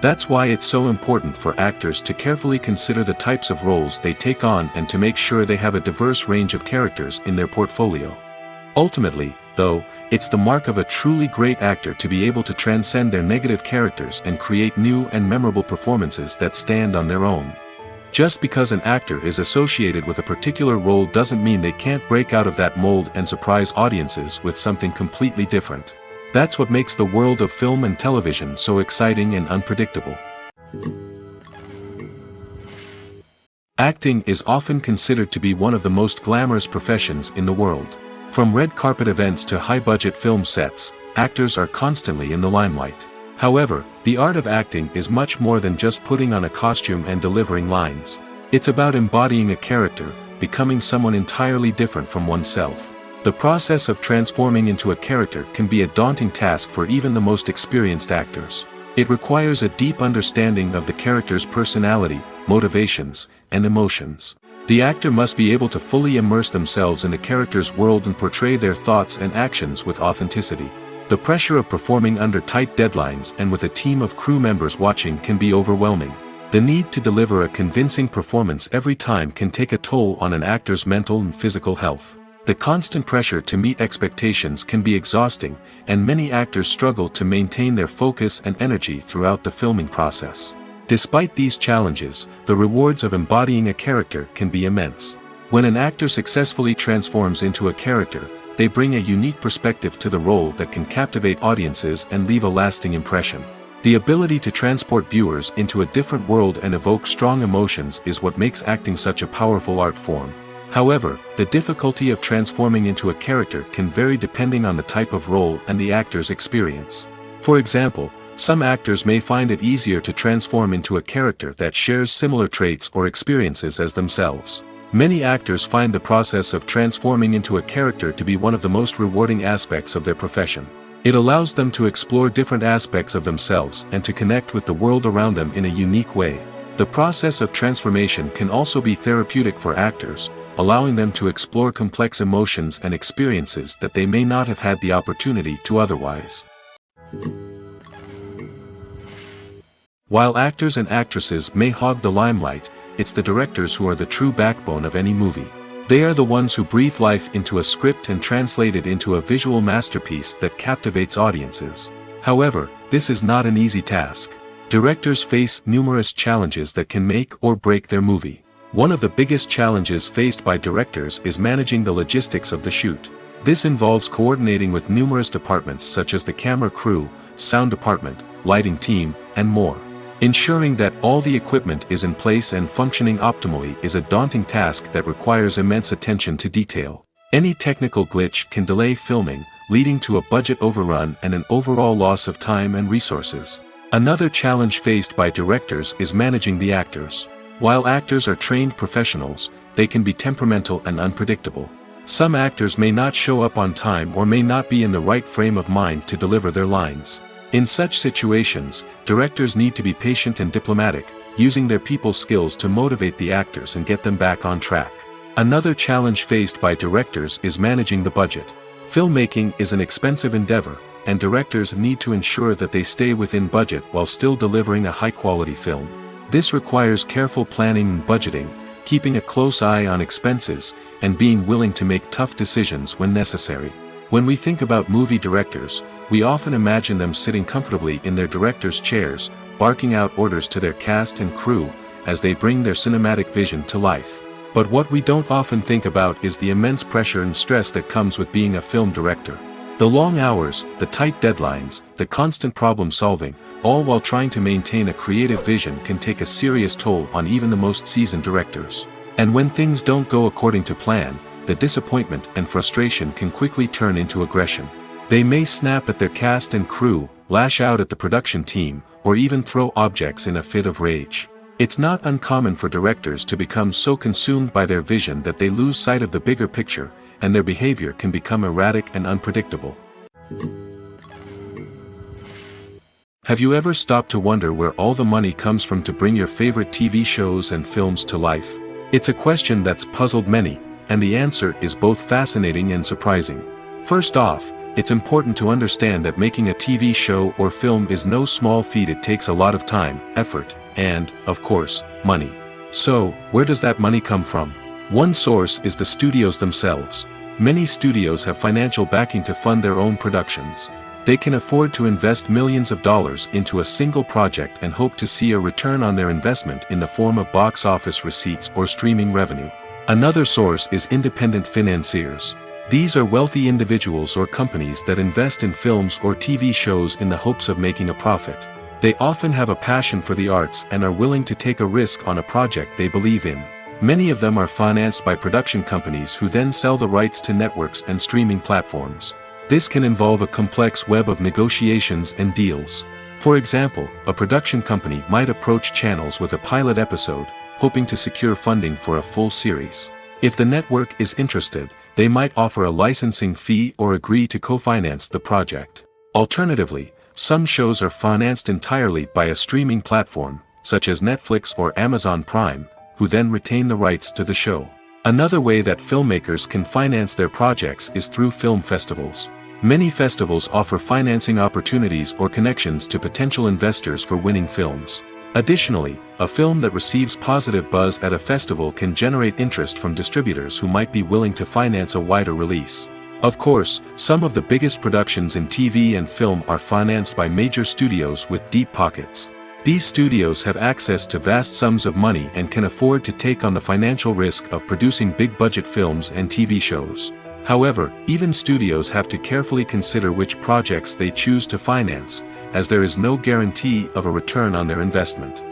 That's why it's so important for actors to carefully consider the types of roles they take on and to make sure they have a diverse range of characters in their portfolio. Ultimately, though, it's the mark of a truly great actor to be able to transcend their negative characters and create new and memorable performances that stand on their own. Just because an actor is associated with a particular role doesn't mean they can't break out of that mold and surprise audiences with something completely different. That's what makes the world of film and television so exciting and unpredictable. Acting is often considered to be one of the most glamorous professions in the world. From red carpet events to high-budget film sets, actors are constantly in the limelight. However, the art of acting is much more than just putting on a costume and delivering lines. It's about embodying a character, becoming someone entirely different from oneself. The process of transforming into a character can be a daunting task for even the most experienced actors. It requires a deep understanding of the character's personality, motivations, and emotions. The actor must be able to fully immerse themselves in the character's world and portray their thoughts and actions with authenticity. The pressure of performing under tight deadlines and with a team of crew members watching can be overwhelming. The need to deliver a convincing performance every time can take a toll on an actor's mental and physical health. The constant pressure to meet expectations can be exhausting, and many actors struggle to maintain their focus and energy throughout the filming process. Despite these challenges, the rewards of embodying a character can be immense. When an actor successfully transforms into a character, they bring a unique perspective to the role that can captivate audiences and leave a lasting impression. The ability to transport viewers into a different world and evoke strong emotions is what makes acting such a powerful art form. However, the difficulty of transforming into a character can vary depending on the type of role and the actor's experience. For example, some actors may find it easier to transform into a character that shares similar traits or experiences as themselves. Many actors find the process of transforming into a character to be one of the most rewarding aspects of their profession. It allows them to explore different aspects of themselves and to connect with the world around them in a unique way. The process of transformation can also be therapeutic for actors, allowing them to explore complex emotions and experiences that they may not have had the opportunity to otherwise. While actors and actresses may hog the limelight, it's the directors who are the true backbone of any movie. They are the ones who breathe life into a script and translate it into a visual masterpiece that captivates audiences. However, this is not an easy task. Directors face numerous challenges that can make or break their movie. One of the biggest challenges faced by directors is managing the logistics of the shoot. This involves coordinating with numerous departments such as the camera crew, sound department, lighting team, and more. Ensuring that all the equipment is in place and functioning optimally is a daunting task that requires immense attention to detail. Any technical glitch can delay filming, leading to a budget overrun and an overall loss of time and resources. Another challenge faced by directors is managing the actors. While actors are trained professionals, they can be temperamental and unpredictable. Some actors may not show up on time or may not be in the right frame of mind to deliver their lines. In such situations, directors need to be patient and diplomatic, using their people skills to motivate the actors and get them back on track. Another challenge faced by directors is managing the budget. Filmmaking is an expensive endeavor, and directors need to ensure that they stay within budget while still delivering a high-quality film. This requires careful planning and budgeting, keeping a close eye on expenses, and being willing to make tough decisions when necessary. When we think about movie directors, we often imagine them sitting comfortably in their director's chairs, barking out orders to their cast and crew, as they bring their cinematic vision to life. But what we don't often think about is the immense pressure and stress that comes with being a film director. The long hours, the tight deadlines, the constant problem solving, all while trying to maintain a creative vision can take a serious toll on even the most seasoned directors. And when things don't go according to plan, the disappointment and frustration can quickly turn into aggression. They may snap at their cast and crew, lash out at the production team, or even throw objects in a fit of rage. It's not uncommon for directors to become so consumed by their vision that they lose sight of the bigger picture, and their behavior can become erratic and unpredictable. Have you ever stopped to wonder where all the money comes from to bring your favorite TV shows and films to life? It's a question that's puzzled many, and the answer is both fascinating and surprising. First off, it's important to understand that making a TV show or film is no small feat. It takes a lot of time, effort, and, of course, money. So, where does that money come from? One source is the studios themselves. Many studios have financial backing to fund their own productions. They can afford to invest millions of dollars into a single project and hope to see a return on their investment in the form of box office receipts or streaming revenue. Another source is independent financiers. These are wealthy individuals or companies that invest in films or TV shows in the hopes of making a profit. They often have a passion for the arts and are willing to take a risk on a project they believe in. Many of them are financed by production companies who then sell the rights to networks and streaming platforms. This can involve a complex web of negotiations and deals. For example, a production company might approach channels with a pilot episode, hoping to secure funding for a full series. If the network is interested, they might offer a licensing fee or agree to co-finance the project. Alternatively, some shows are financed entirely by a streaming platform, such as Netflix or Amazon Prime, who then retain the rights to the show. Another way that filmmakers can finance their projects is through film festivals. Many festivals offer financing opportunities or connections to potential investors for winning films. Additionally, a film that receives positive buzz at a festival can generate interest from distributors who might be willing to finance a wider release. Of course, some of the biggest productions in TV and film are financed by major studios with deep pockets. These studios have access to vast sums of money and can afford to take on the financial risk of producing big-budget films and TV shows. However, even studios have to carefully consider which projects they choose to finance, as there is no guarantee of a return on their investment.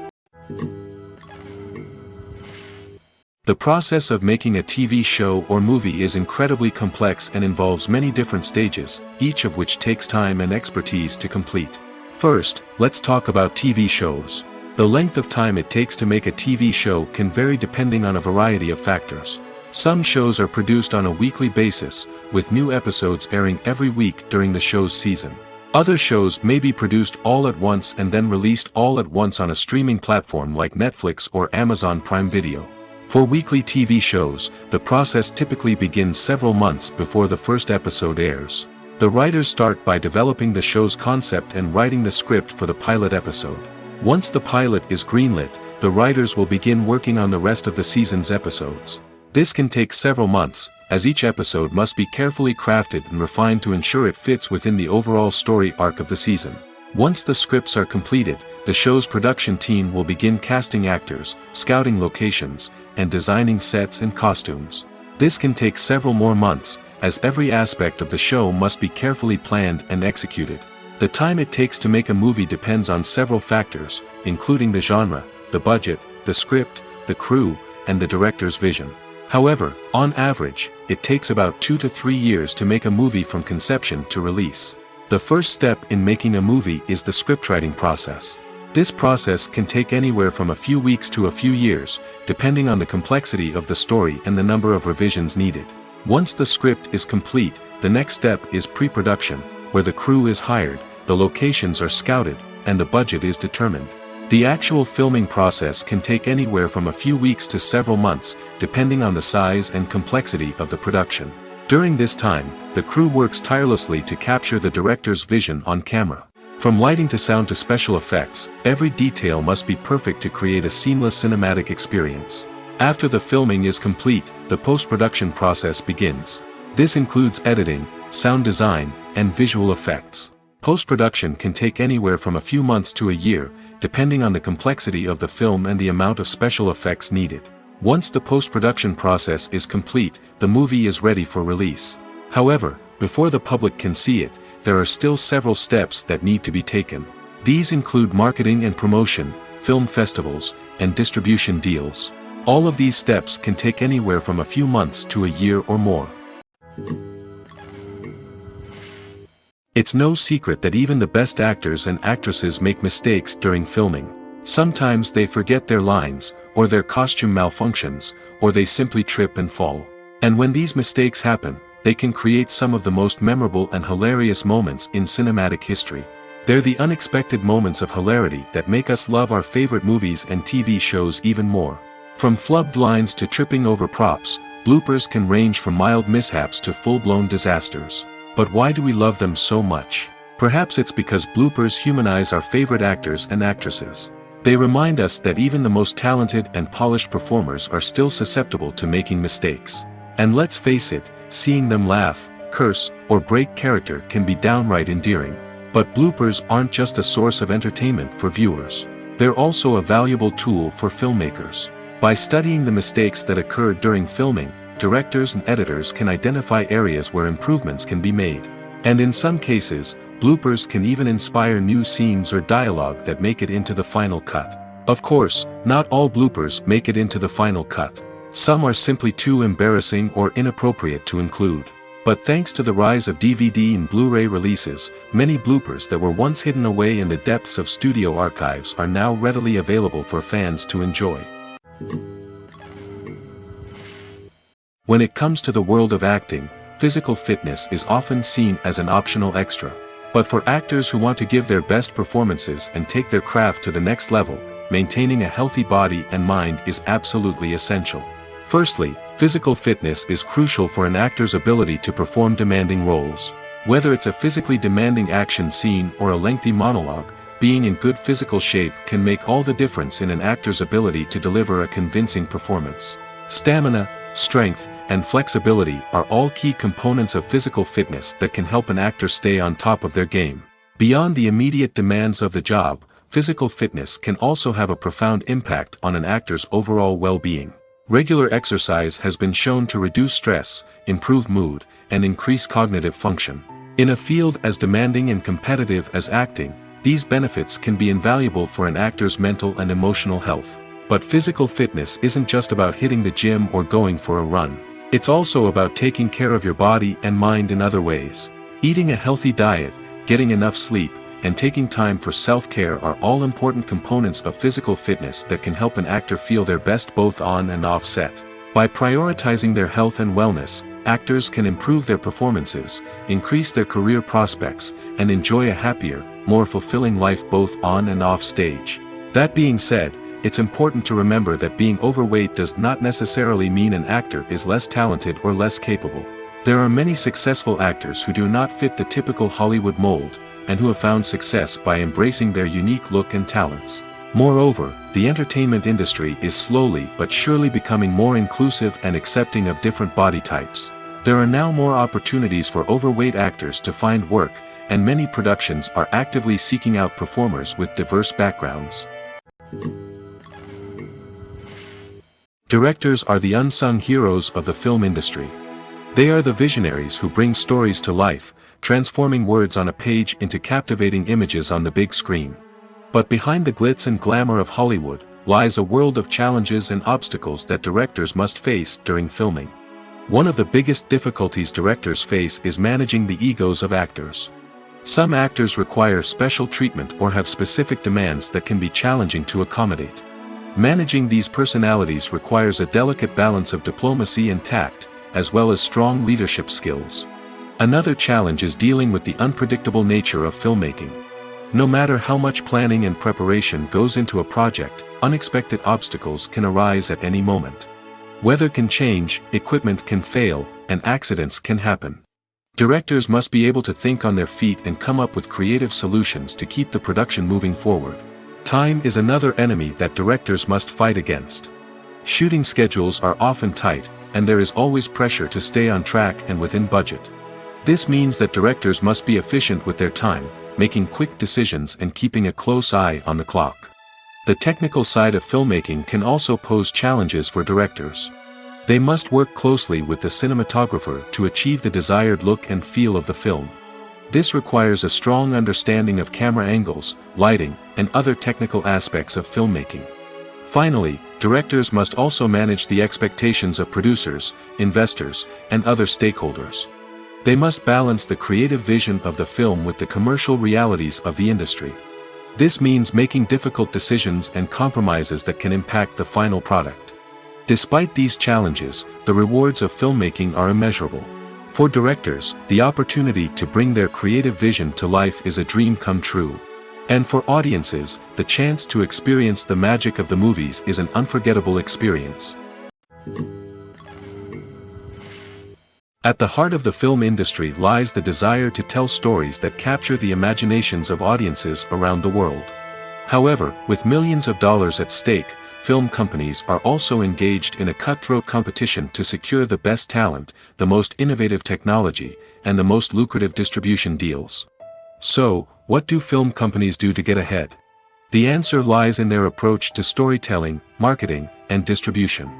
The process of making a TV show or movie is incredibly complex and involves many different stages, each of which takes time and expertise to complete. First, let's talk about TV shows. The length of time it takes to make a TV show can vary depending on a variety of factors. Some shows are produced on a weekly basis, with new episodes airing every week during the show's season. Other shows may be produced all at once and then released all at once on a streaming platform like Netflix or Amazon Prime Video. For weekly TV shows, the process typically begins several months before the first episode airs. The writers start by developing the show's concept and writing the script for the pilot episode. Once the pilot is greenlit, the writers will begin working on the rest of the season's episodes. This can take several months, as each episode must be carefully crafted and refined to ensure it fits within the overall story arc of the season. Once the scripts are completed, the show's production team will begin casting actors, scouting locations, and designing sets and costumes. This can take several more months, as every aspect of the show must be carefully planned and executed. The time it takes to make a movie depends on several factors, including the genre, the budget, the script, the crew, and the director's vision. However, on average, it takes about 2 to 3 years to make a movie from conception to release. The first step in making a movie is the scriptwriting process. This process can take anywhere from a few weeks to a few years, depending on the complexity of the story and the number of revisions needed. Once the script is complete, the next step is pre-production, where the crew is hired, the locations are scouted, and the budget is determined. The actual filming process can take anywhere from a few weeks to several months, depending on the size and complexity of the production. During this time, the crew works tirelessly to capture the director's vision on camera. From lighting to sound to special effects, every detail must be perfect to create a seamless cinematic experience. After the filming is complete, the post-production process begins. This includes editing, sound design, and visual effects. Post-production can take anywhere from a few months to a year, depending on the complexity of the film and the amount of special effects needed. Once the post-production process is complete, the movie is ready for release. However, before the public can see it, there are still several steps that need to be taken. These include marketing and promotion, film festivals, and distribution deals. All of these steps can take anywhere from a few months to a year or more. It's no secret that even the best actors and actresses make mistakes during filming. Sometimes they forget their lines, or their costume malfunctions, or they simply trip and fall. And when these mistakes happen, they can create some of the most memorable and hilarious moments in cinematic history. They're the unexpected moments of hilarity that make us love our favorite movies and TV shows even more. From flubbed lines to tripping over props, bloopers can range from mild mishaps to full-blown disasters. But why do we love them so much? Perhaps it's because bloopers humanize our favorite actors and actresses. They remind us that even the most talented and polished performers are still susceptible to making mistakes. And let's face it, seeing them laugh, curse, or break character can be downright endearing. But bloopers aren't just a source of entertainment for viewers. They're also a valuable tool for filmmakers. By studying the mistakes that occur during filming, directors and editors can identify areas where improvements can be made. And in some cases, bloopers can even inspire new scenes or dialogue that make it into the final cut. Of course, not all bloopers make it into the final cut. Some are simply too embarrassing or inappropriate to include. But thanks to the rise of DVD and Blu-ray releases, many bloopers that were once hidden away in the depths of studio archives are now readily available for fans to enjoy. When it comes to the world of acting, physical fitness is often seen as an optional extra. But for actors who want to give their best performances and take their craft to the next level, maintaining a healthy body and mind is absolutely essential. Firstly, physical fitness is crucial for an actor's ability to perform demanding roles. Whether it's a physically demanding action scene or a lengthy monologue, being in good physical shape can make all the difference in an actor's ability to deliver a convincing performance. Stamina, strength, and flexibility are all key components of physical fitness that can help an actor stay on top of their game. Beyond the immediate demands of the job, physical fitness can also have a profound impact on an actor's overall well-being. Regular exercise has been shown to reduce stress, improve mood, and increase cognitive function. In a field as demanding and competitive as acting, these benefits can be invaluable for an actor's mental and emotional health. But physical fitness isn't just about hitting the gym or going for a run. It's also about taking care of your body and mind in other ways. Eating a healthy diet, getting enough sleep, and taking time for self-care are all important components of physical fitness that can help an actor feel their best both on and off set. By prioritizing their health and wellness, actors can improve their performances, increase their career prospects, and enjoy a happier, more fulfilling life both on and off stage. That being said, it's important to remember that being overweight does not necessarily mean an actor is less talented or less capable. There are many successful actors who do not fit the typical Hollywood mold, and who have found success by embracing their unique look and talents. Moreover, the entertainment industry is slowly but surely becoming more inclusive and accepting of different body types. There are now more opportunities for overweight actors to find work, and many productions are actively seeking out performers with diverse backgrounds. Directors are the unsung heroes of the film industry. They are the visionaries who bring stories to life, transforming words on a page into captivating images on the big screen. But behind the glitz and glamour of Hollywood, lies a world of challenges and obstacles that directors must face during filming. One of the biggest difficulties directors face is managing the egos of actors. Some actors require special treatment or have specific demands that can be challenging to accommodate. Managing these personalities requires a delicate balance of diplomacy and tact, as well as strong leadership skills. Another challenge is dealing with the unpredictable nature of filmmaking. No matter how much planning and preparation goes into a project, unexpected obstacles can arise at any moment. Weather can change, equipment can fail, and accidents can happen. Directors must be able to think on their feet and come up with creative solutions to keep the production moving forward. Time is another enemy that directors must fight against. Shooting schedules are often tight, and there is always pressure to stay on track and within budget. This means that directors must be efficient with their time, making quick decisions and keeping a close eye on the clock. The technical side of filmmaking can also pose challenges for directors. They must work closely with the cinematographer to achieve the desired look and feel of the film. This requires a strong understanding of camera angles, lighting, and other technical aspects of filmmaking. Finally, directors must also manage the expectations of producers, investors, and other stakeholders. They must balance the creative vision of the film with the commercial realities of the industry. This means making difficult decisions and compromises that can impact the final product. Despite these challenges, the rewards of filmmaking are immeasurable. For directors, the opportunity to bring their creative vision to life is a dream come true. And for audiences, the chance to experience the magic of the movies is an unforgettable experience. At the heart of the film industry lies the desire to tell stories that capture the imaginations of audiences around the world. However, with millions of dollars at stake, film companies are also engaged in a cutthroat competition to secure the best talent, the most innovative technology, and the most lucrative distribution deals. So, what do film companies do to get ahead? The answer lies in their approach to storytelling, marketing, and distribution.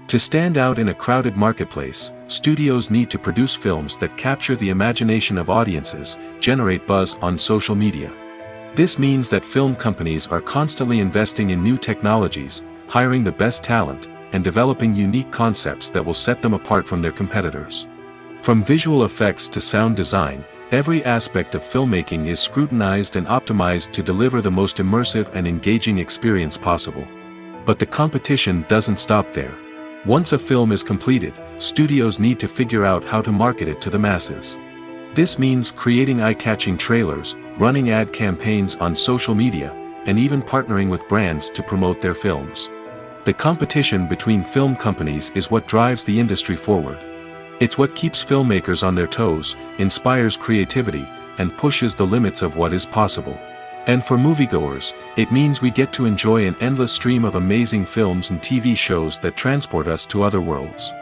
To stand out in a crowded marketplace, studios need to produce films that capture the imagination of audiences, generate buzz on social media. This means that film companies are constantly investing in new technologies, hiring the best talent, and developing unique concepts that will set them apart from their competitors. From visual effects to sound design, every aspect of filmmaking is scrutinized and optimized to deliver the most immersive and engaging experience possible. But the competition doesn't stop there. Once a film is completed, studios need to figure out how to market it to the masses. This means creating eye-catching trailers, running ad campaigns on social media, and even partnering with brands to promote their films. The competition between film companies is what drives the industry forward. It's what keeps filmmakers on their toes, inspires creativity, and pushes the limits of what is possible. And for moviegoers, it means we get to enjoy an endless stream of amazing films and TV shows that transport us to other worlds.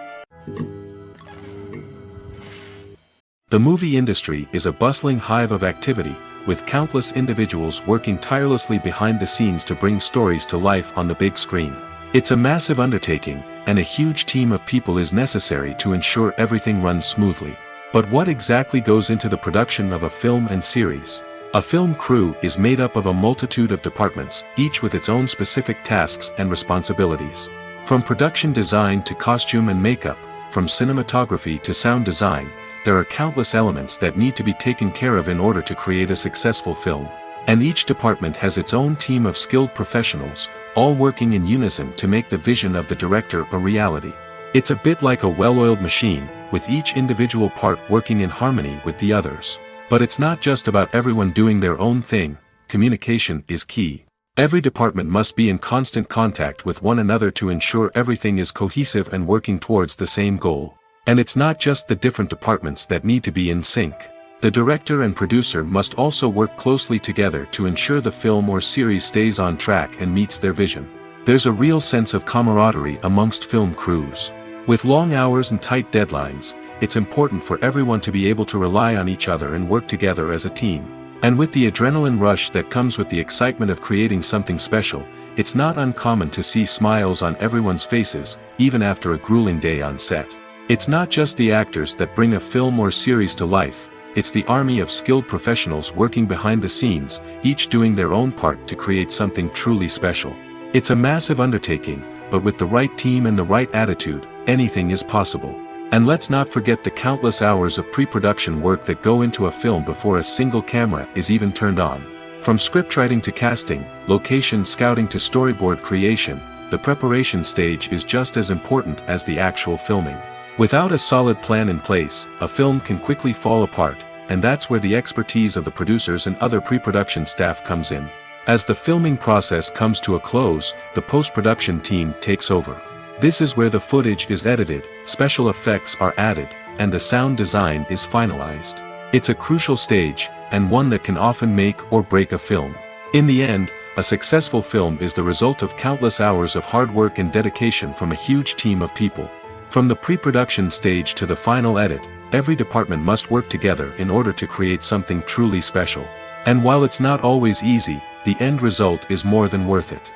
The movie industry is a bustling hive of activity, with countless individuals working tirelessly behind the scenes to bring stories to life on the big screen. It's a massive undertaking, and a huge team of people is necessary to ensure everything runs smoothly. But what exactly goes into the production of a film and series? A film crew is made up of a multitude of departments, each with its own specific tasks and responsibilities. From production design to costume and makeup, from cinematography to sound design, there are countless elements that need to be taken care of in order to create a successful film. And each department has its own team of skilled professionals, all working in unison to make the vision of the director a reality. It's a bit like a well-oiled machine, with each individual part working in harmony with the others. But it's not just about everyone doing their own thing. Communication is key. Every department must be in constant contact with one another to ensure everything is cohesive and working towards the same goal. And it's not just the different departments that need to be in sync. The director and producer must also work closely together to ensure the film or series stays on track and meets their vision. There's a real sense of camaraderie amongst film crews. With long hours and tight deadlines, it's important for everyone to be able to rely on each other and work together as a team. And with the adrenaline rush that comes with the excitement of creating something special, it's not uncommon to see smiles on everyone's faces, even after a grueling day on set. It's not just the actors that bring a film or series to life, it's the army of skilled professionals working behind the scenes, each doing their own part to create something truly special. It's a massive undertaking, but with the right team and the right attitude, anything is possible. And let's not forget the countless hours of pre-production work that go into a film before a single camera is even turned on. From scriptwriting to casting, location scouting to storyboard creation, the preparation stage is just as important as the actual filming. Without a solid plan in place, a film can quickly fall apart, and that's where the expertise of the producers and other pre-production staff comes in. As the filming process comes to a close, the post-production team takes over. This is where the footage is edited, special effects are added, and the sound design is finalized. It's a crucial stage, and one that can often make or break a film. In the end, a successful film is the result of countless hours of hard work and dedication from a huge team of people. From the pre-production stage to the final edit, every department must work together in order to create something truly special. And while it's not always easy, the end result is more than worth it.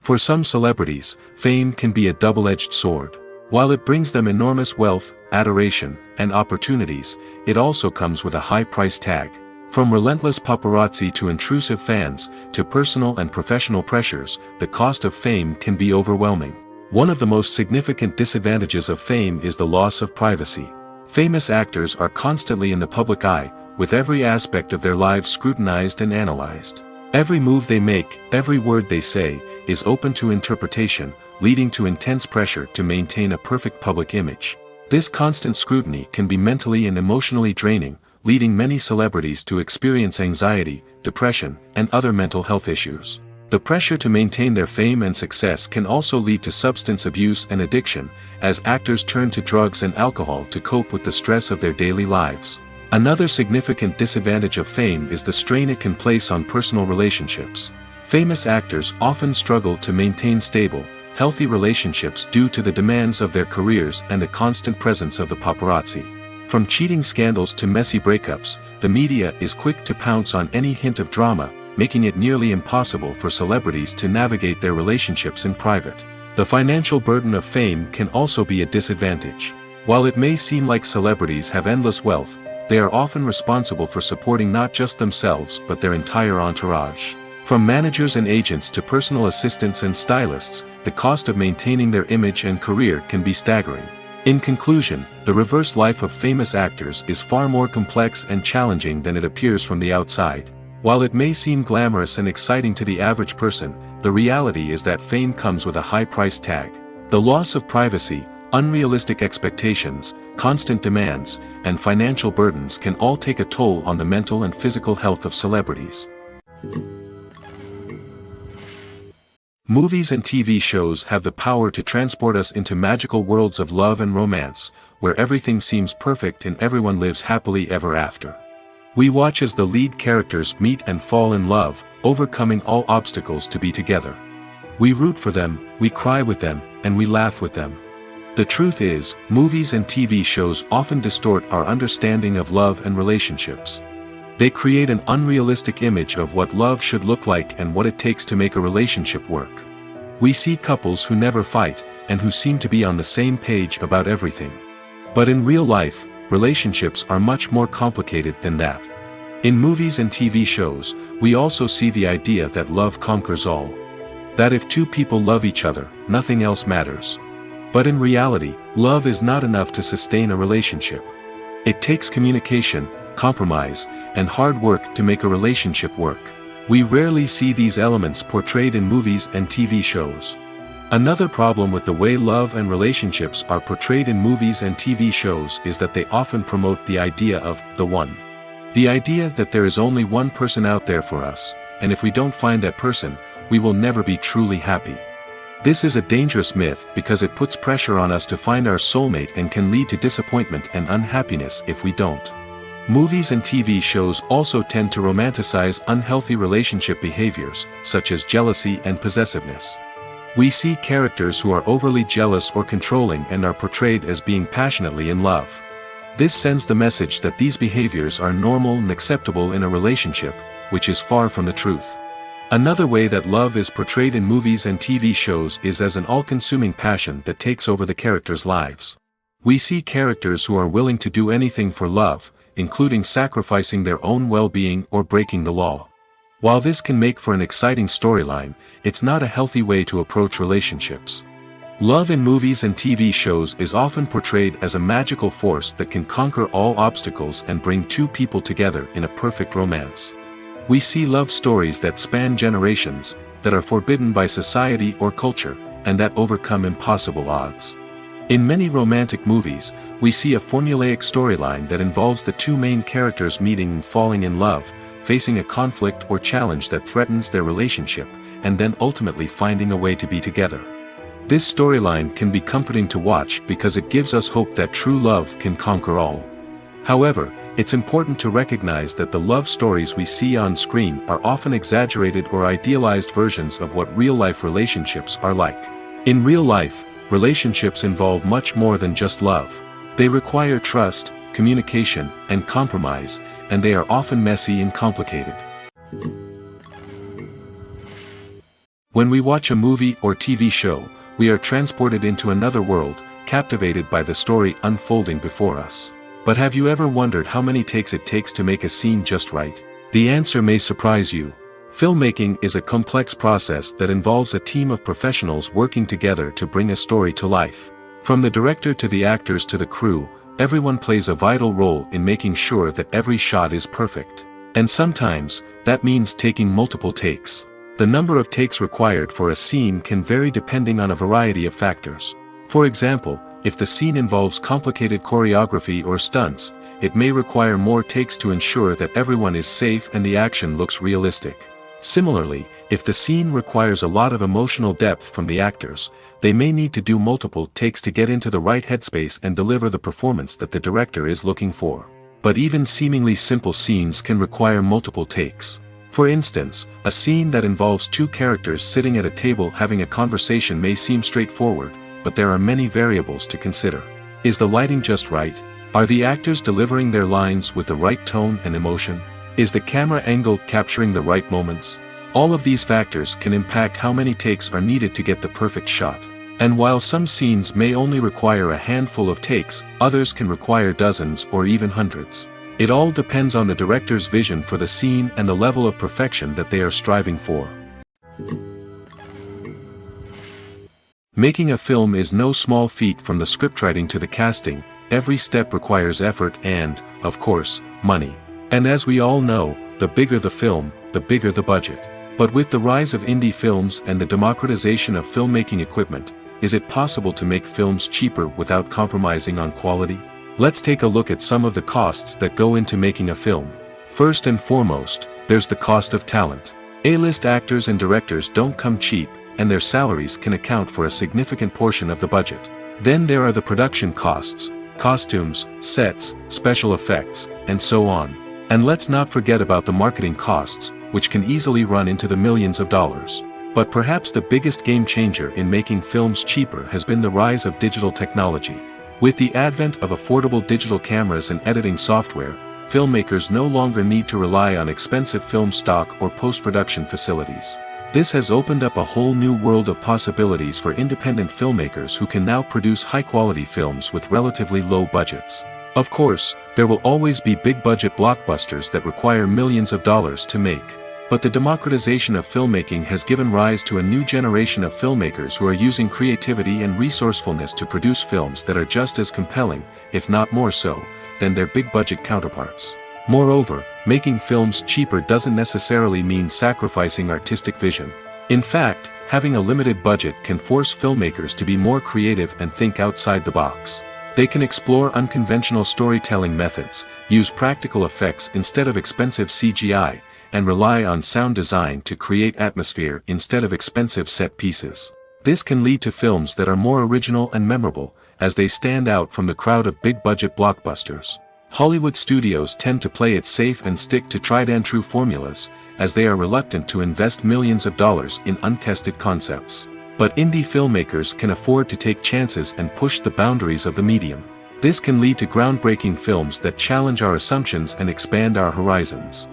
For some celebrities, fame can be a double-edged sword. While it brings them enormous wealth, adoration, and opportunities, it also comes with a high price tag. From relentless paparazzi to intrusive fans, to personal and professional pressures, the cost of fame can be overwhelming. One of the most significant disadvantages of fame is the loss of privacy. Famous actors are constantly in the public eye, with every aspect of their lives scrutinized and analyzed. Every move they make, every word they say, is open to interpretation, leading to intense pressure to maintain a perfect public image. This constant scrutiny can be mentally and emotionally draining, leading many celebrities to experience anxiety, depression, and other mental health issues. The pressure to maintain their fame and success can also lead to substance abuse and addiction, as actors turn to drugs and alcohol to cope with the stress of their daily lives. Another significant disadvantage of fame is the strain it can place on personal relationships. Famous actors often struggle to maintain stable, healthy relationships due to the demands of their careers and the constant presence of the paparazzi. From cheating scandals to messy breakups, the media is quick to pounce on any hint of drama, making it nearly impossible for celebrities to navigate their relationships in private. The financial burden of fame can also be a disadvantage. While it may seem like celebrities have endless wealth, they are often responsible for supporting not just themselves but their entire entourage. From managers and agents to personal assistants and stylists, the cost of maintaining their image and career can be staggering. In conclusion, the reverse life of famous actors is far more complex and challenging than it appears from the outside. While it may seem glamorous and exciting to the average person, the reality is that fame comes with a high price tag. The loss of privacy, unrealistic expectations, constant demands, and financial burdens can all take a toll on the mental and physical health of celebrities. Movies and TV shows have the power to transport us into magical worlds of love and romance, where everything seems perfect and everyone lives happily ever after. We watch as the lead characters meet and fall in love, overcoming all obstacles to be together. We root for them, we cry with them, and we laugh with them. The truth is, movies and TV shows often distort our understanding of love and relationships. They create an unrealistic image of what love should look like and what it takes to make a relationship work. We see couples who never fight, and who seem to be on the same page about everything. But in real life, relationships are much more complicated than that. In movies and TV shows, we also see the idea that love conquers all. That if two people love each other, nothing else matters. But in reality, love is not enough to sustain a relationship. It takes communication, compromise, and hard work to make a relationship work. We rarely see these elements portrayed in movies and TV shows. Another problem with the way love and relationships are portrayed in movies and TV shows is that they often promote the idea of the one. The idea that there is only one person out there for us, and if we don't find that person, we will never be truly happy. This is a dangerous myth because it puts pressure on us to find our soulmate and can lead to disappointment and unhappiness if we don't. Movies and TV shows also tend to romanticize unhealthy relationship behaviors, such as jealousy and possessiveness. We see characters who are overly jealous or controlling and are portrayed as being passionately in love. This sends the message that these behaviors are normal and acceptable in a relationship, which is far from the truth. Another way that love is portrayed in movies and TV shows is as an all-consuming passion that takes over the characters' lives. We see characters who are willing to do anything for love, including sacrificing their own well-being or breaking the law. While this can make for an exciting storyline, it's not a healthy way to approach relationships. Love in movies and TV shows is often portrayed as a magical force that can conquer all obstacles and bring two people together in a perfect romance. We see love stories that span generations, that are forbidden by society or culture, and that overcome impossible odds. In many romantic movies, we see a formulaic storyline that involves the two main characters meeting and falling in love, facing a conflict or challenge that threatens their relationship, and then ultimately finding a way to be together. This storyline can be comforting to watch because it gives us hope that true love can conquer all. However, it's important to recognize that the love stories we see on screen are often exaggerated or idealized versions of what real-life relationships are like. In real life, relationships involve much more than just love. They require trust, communication, and compromise, and they are often messy and complicated. When we watch a movie or TV show, we are transported into another world, captivated by the story unfolding before us. But have you ever wondered how many takes it takes to make a scene just right? The answer may surprise you. Filmmaking is a complex process that involves a team of professionals working together to bring a story to life. From the director to the actors to the crew, everyone plays a vital role in making sure that every shot is perfect. And sometimes, that means taking multiple takes. The number of takes required for a scene can vary depending on a variety of factors. For example, if the scene involves complicated choreography or stunts, it may require more takes to ensure that everyone is safe and the action looks realistic. Similarly, if the scene requires a lot of emotional depth from the actors, they may need to do multiple takes to get into the right headspace and deliver the performance that the director is looking for. But even seemingly simple scenes can require multiple takes. For instance, a scene that involves two characters sitting at a table having a conversation may seem straightforward, but there are many variables to consider. Is the lighting just right? Are the actors delivering their lines with the right tone and emotion? Is the camera angle capturing the right moments? All of these factors can impact how many takes are needed to get the perfect shot. And while some scenes may only require a handful of takes, others can require dozens or even hundreds. It all depends on the director's vision for the scene and the level of perfection that they are striving for. Making a film is no small feat. From the scriptwriting to the casting, every step requires effort and, of course, money. And as we all know, the bigger the film, the bigger the budget. But with the rise of indie films and the democratization of filmmaking equipment, is it possible to make films cheaper without compromising on quality? Let's take a look at some of the costs that go into making a film. First and foremost, there's the cost of talent. A-list actors and directors don't come cheap, and their salaries can account for a significant portion of the budget. Then there are the production costs, costumes, sets, special effects, and so on. And let's not forget about the marketing costs, which can easily run into the millions of dollars. But perhaps the biggest game changer in making films cheaper has been the rise of digital technology. With the advent of affordable digital cameras and editing software, filmmakers no longer need to rely on expensive film stock or post-production facilities. This has opened up a whole new world of possibilities for independent filmmakers who can now produce high-quality films with relatively low budgets. Of course, there will always be big-budget blockbusters that require millions of dollars to make. But the democratization of filmmaking has given rise to a new generation of filmmakers who are using creativity and resourcefulness to produce films that are just as compelling, if not more so, than their big-budget counterparts. Moreover, making films cheaper doesn't necessarily mean sacrificing artistic vision. In fact, having a limited budget can force filmmakers to be more creative and think outside the box. They can explore unconventional storytelling methods, use practical effects instead of expensive CGI, and rely on sound design to create atmosphere instead of expensive set pieces. This can lead to films that are more original and memorable, as they stand out from the crowd of big-budget blockbusters. Hollywood studios tend to play it safe and stick to tried-and-true formulas, as they are reluctant to invest millions of dollars in untested concepts. But indie filmmakers can afford to take chances and push the boundaries of the medium. This can lead to groundbreaking films that challenge our assumptions and expand our horizons.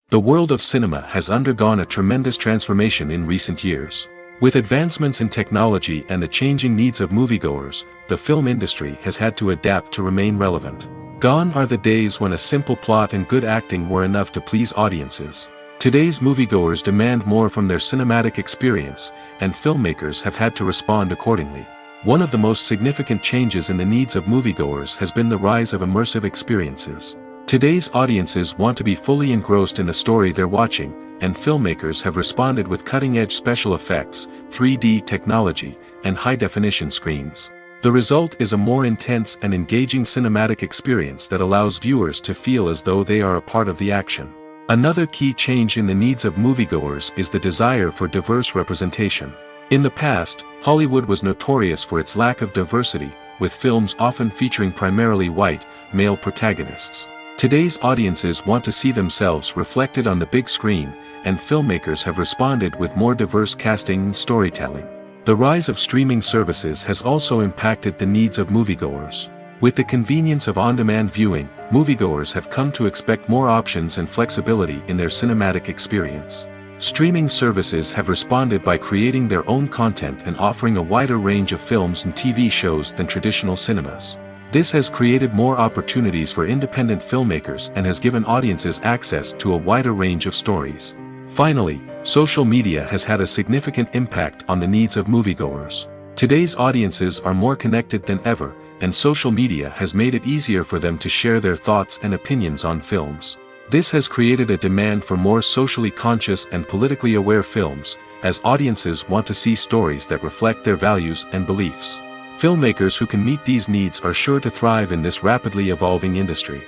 The world of cinema has undergone a tremendous transformation in recent years. With advancements in technology and the changing needs of moviegoers, the film industry has had to adapt to remain relevant. Gone are the days when a simple plot and good acting were enough to please audiences. Today's moviegoers demand more from their cinematic experience, and filmmakers have had to respond accordingly. One of the most significant changes in the needs of moviegoers has been the rise of immersive experiences. Today's audiences want to be fully engrossed in the story they're watching, and filmmakers have responded with cutting-edge special effects, 3D technology, and high-definition screens. The result is a more intense and engaging cinematic experience that allows viewers to feel as though they are a part of the action. Another key change in the needs of moviegoers is the desire for diverse representation. In the past, Hollywood was notorious for its lack of diversity, with films often featuring primarily white, male protagonists. Today's audiences want to see themselves reflected on the big screen, and filmmakers have responded with more diverse casting and storytelling. The rise of streaming services has also impacted the needs of moviegoers. With the convenience of on-demand viewing, moviegoers have come to expect more options and flexibility in their cinematic experience. Streaming services have responded by creating their own content and offering a wider range of films and TV shows than traditional cinemas. This has created more opportunities for independent filmmakers and has given audiences access to a wider range of stories. Finally, social media has had a significant impact on the needs of moviegoers. Today's audiences are more connected than ever, and social media has made it easier for them to share their thoughts and opinions on films. This has created a demand for more socially conscious and politically aware films, as audiences want to see stories that reflect their values and beliefs. Filmmakers who can meet these needs are sure to thrive in this rapidly evolving industry.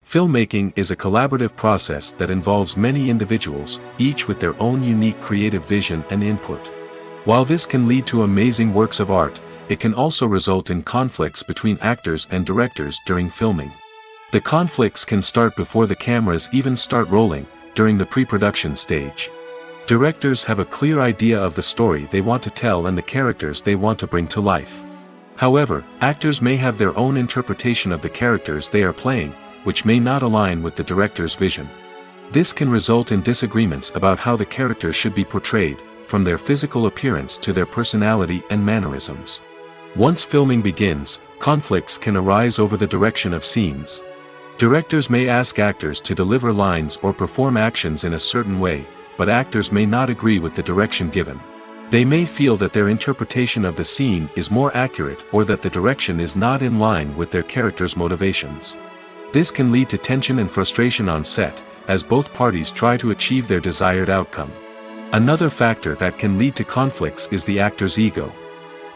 Filmmaking is a collaborative process that involves many individuals, each with their own unique creative vision and input. While this can lead to amazing works of art, it can also result in conflicts between actors and directors during filming. The conflicts can start before the cameras even start rolling, during the pre-production stage. Directors have a clear idea of the story they want to tell and the characters they want to bring to life. However, actors may have their own interpretation of the characters they are playing, which may not align with the director's vision. This can result in disagreements about how the characters should be portrayed, from their physical appearance to their personality and mannerisms. Once filming begins, conflicts can arise over the direction of scenes. Directors may ask actors to deliver lines or perform actions in a certain way, but actors may not agree with the direction given. They may feel that their interpretation of the scene is more accurate or that the direction is not in line with their character's motivations. This can lead to tension and frustration on set, as both parties try to achieve their desired outcome. Another factor that can lead to conflicts is the actor's ego.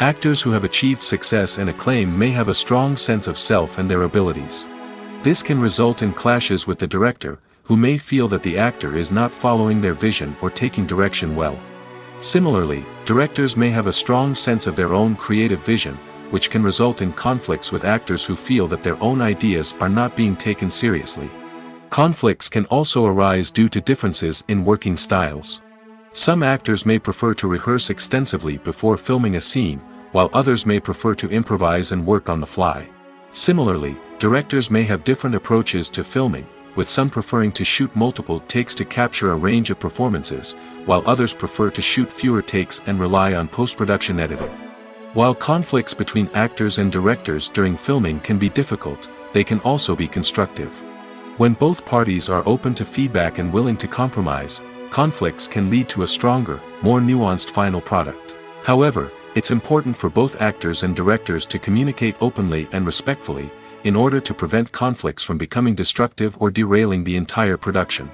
Actors who have achieved success and acclaim may have a strong sense of self and their abilities. This can result in clashes with the director, who may feel that the actor is not following their vision or taking direction well. Similarly, directors may have a strong sense of their own creative vision, which can result in conflicts with actors who feel that their own ideas are not being taken seriously. Conflicts can also arise due to differences in working styles. Some actors may prefer to rehearse extensively before filming a scene, while others may prefer to improvise and work on the fly. Similarly, directors may have different approaches to filming, with some preferring to shoot multiple takes to capture a range of performances, while others prefer to shoot fewer takes and rely on post-production editing. While conflicts between actors and directors during filming can be difficult, they can also be constructive. When both parties are open to feedback and willing to compromise, conflicts can lead to a stronger, more nuanced final product. However, it's important for both actors and directors to communicate openly and respectfully, in order to prevent conflicts from becoming destructive or derailing the entire production.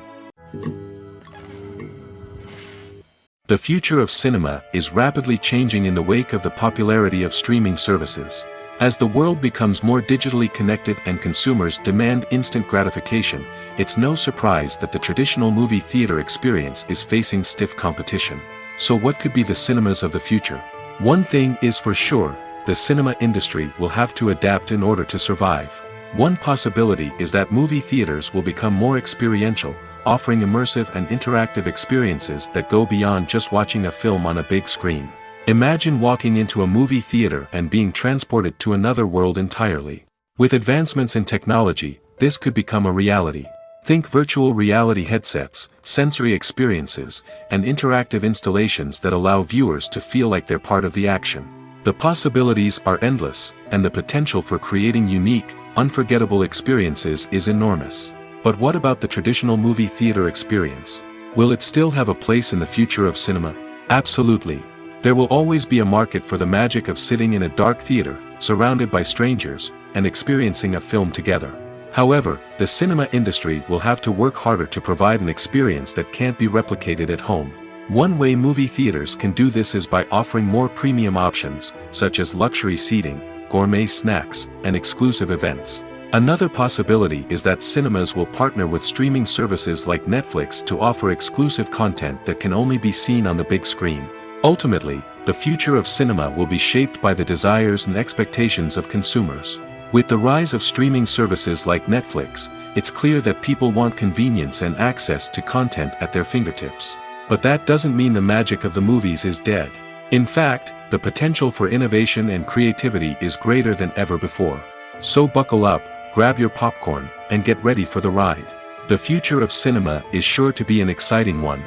The future of cinema is rapidly changing in the wake of the popularity of streaming services. As the world becomes more digitally connected and consumers demand instant gratification, it's no surprise that the traditional movie theater experience is facing stiff competition. So what could be the cinemas of the future? One thing is for sure, the cinema industry will have to adapt in order to survive. One possibility is that movie theaters will become more experiential, offering immersive and interactive experiences that go beyond just watching a film on a big screen. Imagine walking into a movie theater and being transported to another world entirely. With advancements in technology, this could become a reality. Think virtual reality headsets, sensory experiences, and interactive installations that allow viewers to feel like they're part of the action. The possibilities are endless, and the potential for creating unique, unforgettable experiences is enormous. But what about the traditional movie theater experience? Will it still have a place in the future of cinema? Absolutely. There will always be a market for the magic of sitting in a dark theater, surrounded by strangers, and experiencing a film together. However, the cinema industry will have to work harder to provide an experience that can't be replicated at home. One way movie theaters can do this is by offering more premium options, such as luxury seating, gourmet snacks, and exclusive events. Another possibility is that cinemas will partner with streaming services like Netflix to offer exclusive content that can only be seen on the big screen. Ultimately, the future of cinema will be shaped by the desires and expectations of consumers. With the rise of streaming services like Netflix, it's clear that people want convenience and access to content at their fingertips. But that doesn't mean the magic of the movies is dead. In fact, the potential for innovation and creativity is greater than ever before. So buckle up, grab your popcorn, and get ready for the ride. The future of cinema is sure to be an exciting one.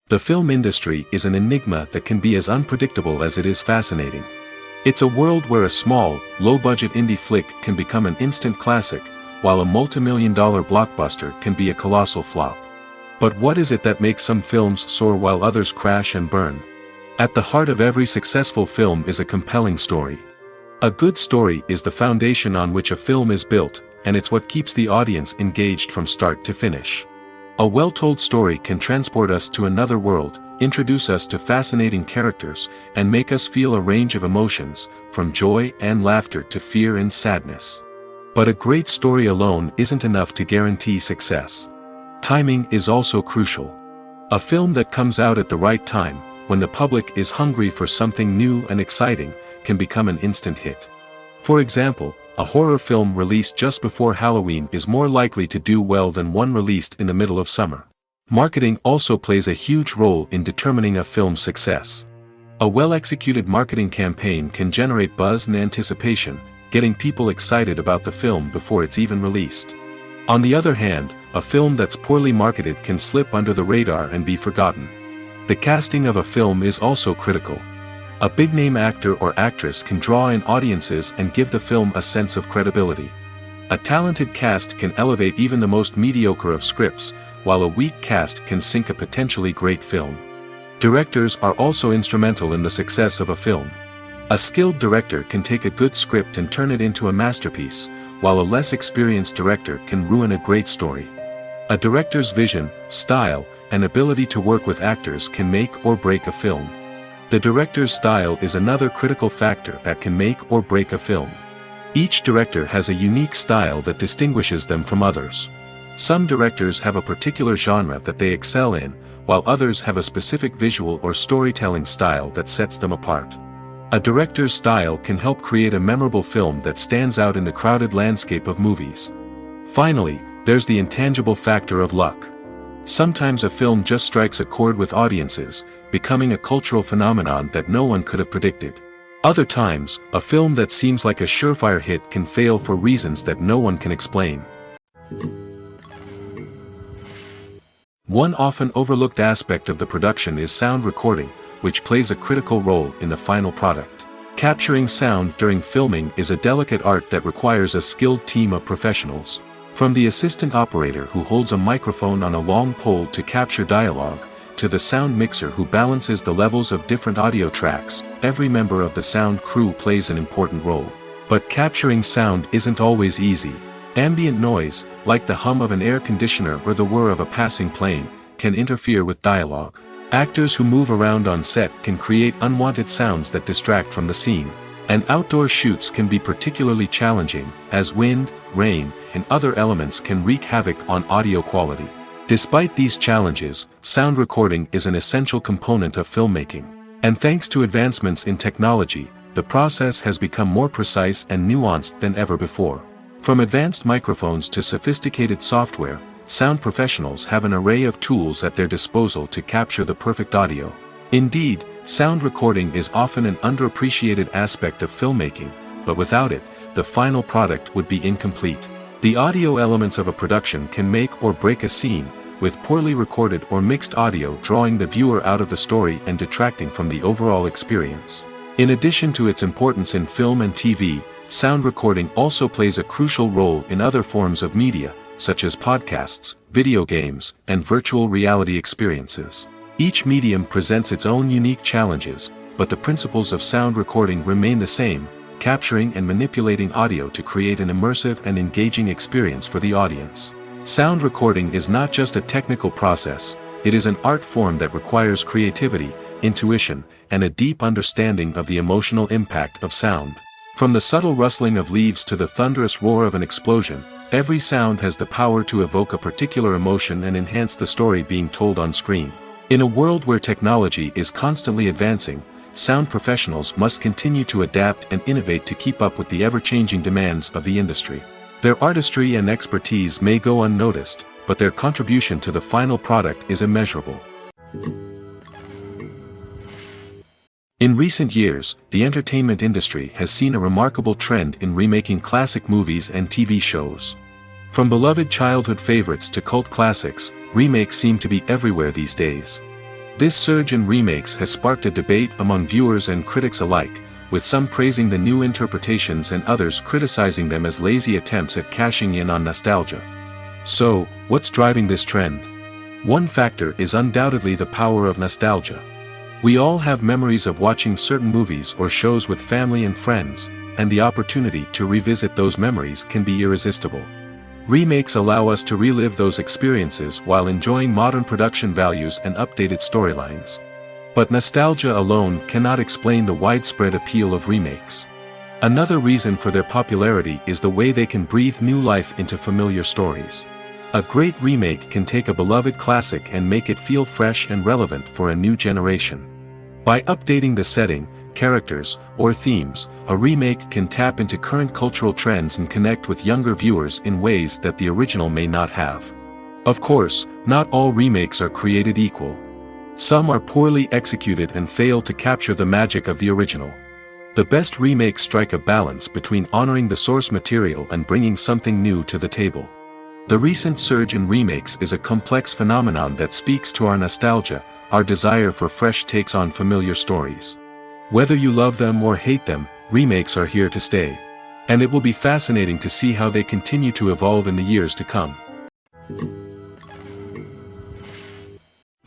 The film industry is an enigma that can be as unpredictable as it is fascinating. It's a world where a small, low-budget indie flick can become an instant classic, while a multi-million-dollar blockbuster can be a colossal flop. But what is it that makes some films soar while others crash and burn? At the heart of every successful film is a compelling story. A good story is the foundation on which a film is built, and it's what keeps the audience engaged from start to finish. A well-told story can transport us to another world, introduce us to fascinating characters, and make us feel a range of emotions, from joy and laughter to fear and sadness. But a great story alone isn't enough to guarantee success. Timing is also crucial. A film that comes out at the right time, when the public is hungry for something new and exciting, can become an instant hit. For example, a horror film released just before Halloween is more likely to do well than one released in the middle of summer. Marketing also plays a huge role in determining a film's success. A well-executed marketing campaign can generate buzz and anticipation, getting people excited about the film before it's even released. On the other hand, a film that's poorly marketed can slip under the radar and be forgotten. The casting of a film is also critical. A big-name actor or actress can draw in audiences and give the film a sense of credibility. A talented cast can elevate even the most mediocre of scripts, while a weak cast can sink a potentially great film. Directors are also instrumental in the success of a film. A skilled director can take a good script and turn it into a masterpiece, while a less experienced director can ruin a great story. A director's vision, style, and ability to work with actors can make or break a film. The director's style is another critical factor that can make or break a film. Each director has a unique style that distinguishes them from others. Some directors have a particular genre that they excel in, while others have a specific visual or storytelling style that sets them apart. A director's style can help create a memorable film that stands out in the crowded landscape of movies. Finally, there's the intangible factor of luck. Sometimes a film just strikes a chord with audiences, becoming a cultural phenomenon that no one could have predicted. Other times, a film that seems like a surefire hit can fail for reasons that no one can explain. One often overlooked aspect of the production is sound recording, which plays a critical role in the final product. Capturing sound during filming is a delicate art that requires a skilled team of professionals. From the assistant operator who holds a microphone on a long pole to capture dialogue, to the sound mixer who balances the levels of different audio tracks, every member of the sound crew plays an important role. But capturing sound isn't always easy. Ambient noise, like the hum of an air conditioner or the whir of a passing plane, can interfere with dialogue. Actors who move around on set can create unwanted sounds that distract from the scene. And outdoor shoots can be particularly challenging, as wind, rain, and other elements can wreak havoc on audio quality. Despite these challenges, sound recording is an essential component of filmmaking. And thanks to advancements in technology, the process has become more precise and nuanced than ever before. From advanced microphones to sophisticated software, sound professionals have an array of tools at their disposal to capture the perfect audio. Indeed, sound recording is often an underappreciated aspect of filmmaking, but without it, the final product would be incomplete. The audio elements of a production can make or break a scene, with poorly recorded or mixed audio drawing the viewer out of the story and detracting from the overall experience. In addition to its importance in film and TV, sound recording also plays a crucial role in other forms of media, such as podcasts, video games, and virtual reality experiences. Each medium presents its own unique challenges, but the principles of sound recording remain the same, capturing and manipulating audio to create an immersive and engaging experience for the audience. Sound recording is not just a technical process, it is an art form that requires creativity, intuition, and a deep understanding of the emotional impact of sound. From the subtle rustling of leaves to the thunderous roar of an explosion, every sound has the power to evoke a particular emotion and enhance the story being told on screen. In a world where technology is constantly advancing, sound professionals must continue to adapt and innovate to keep up with the ever-changing demands of the industry. Their artistry and expertise may go unnoticed, but their contribution to the final product is immeasurable. In recent years, the entertainment industry has seen a remarkable trend in remaking classic movies and TV shows. From beloved childhood favorites to cult classics, remakes seem to be everywhere these days. This surge in remakes has sparked a debate among viewers and critics alike, with some praising the new interpretations and others criticizing them as lazy attempts at cashing in on nostalgia. So, what's driving this trend? One factor is undoubtedly the power of nostalgia. We all have memories of watching certain movies or shows with family and friends, and the opportunity to revisit those memories can be irresistible. Remakes allow us to relive those experiences while enjoying modern production values and updated storylines. But nostalgia alone cannot explain the widespread appeal of remakes. Another reason for their popularity is the way they can breathe new life into familiar stories. A great remake can take a beloved classic and make it feel fresh and relevant for a new generation. By updating the setting, characters, or themes, a remake can tap into current cultural trends and connect with younger viewers in ways that the original may not have. Of course, not all remakes are created equal. Some are poorly executed and fail to capture the magic of the original. The best remakes strike a balance between honoring the source material and bringing something new to the table. The recent surge in remakes is a complex phenomenon that speaks to our nostalgia, our desire for fresh takes on familiar stories. Whether you love them or hate them, remakes are here to stay. And it will be fascinating to see how they continue to evolve in the years to come.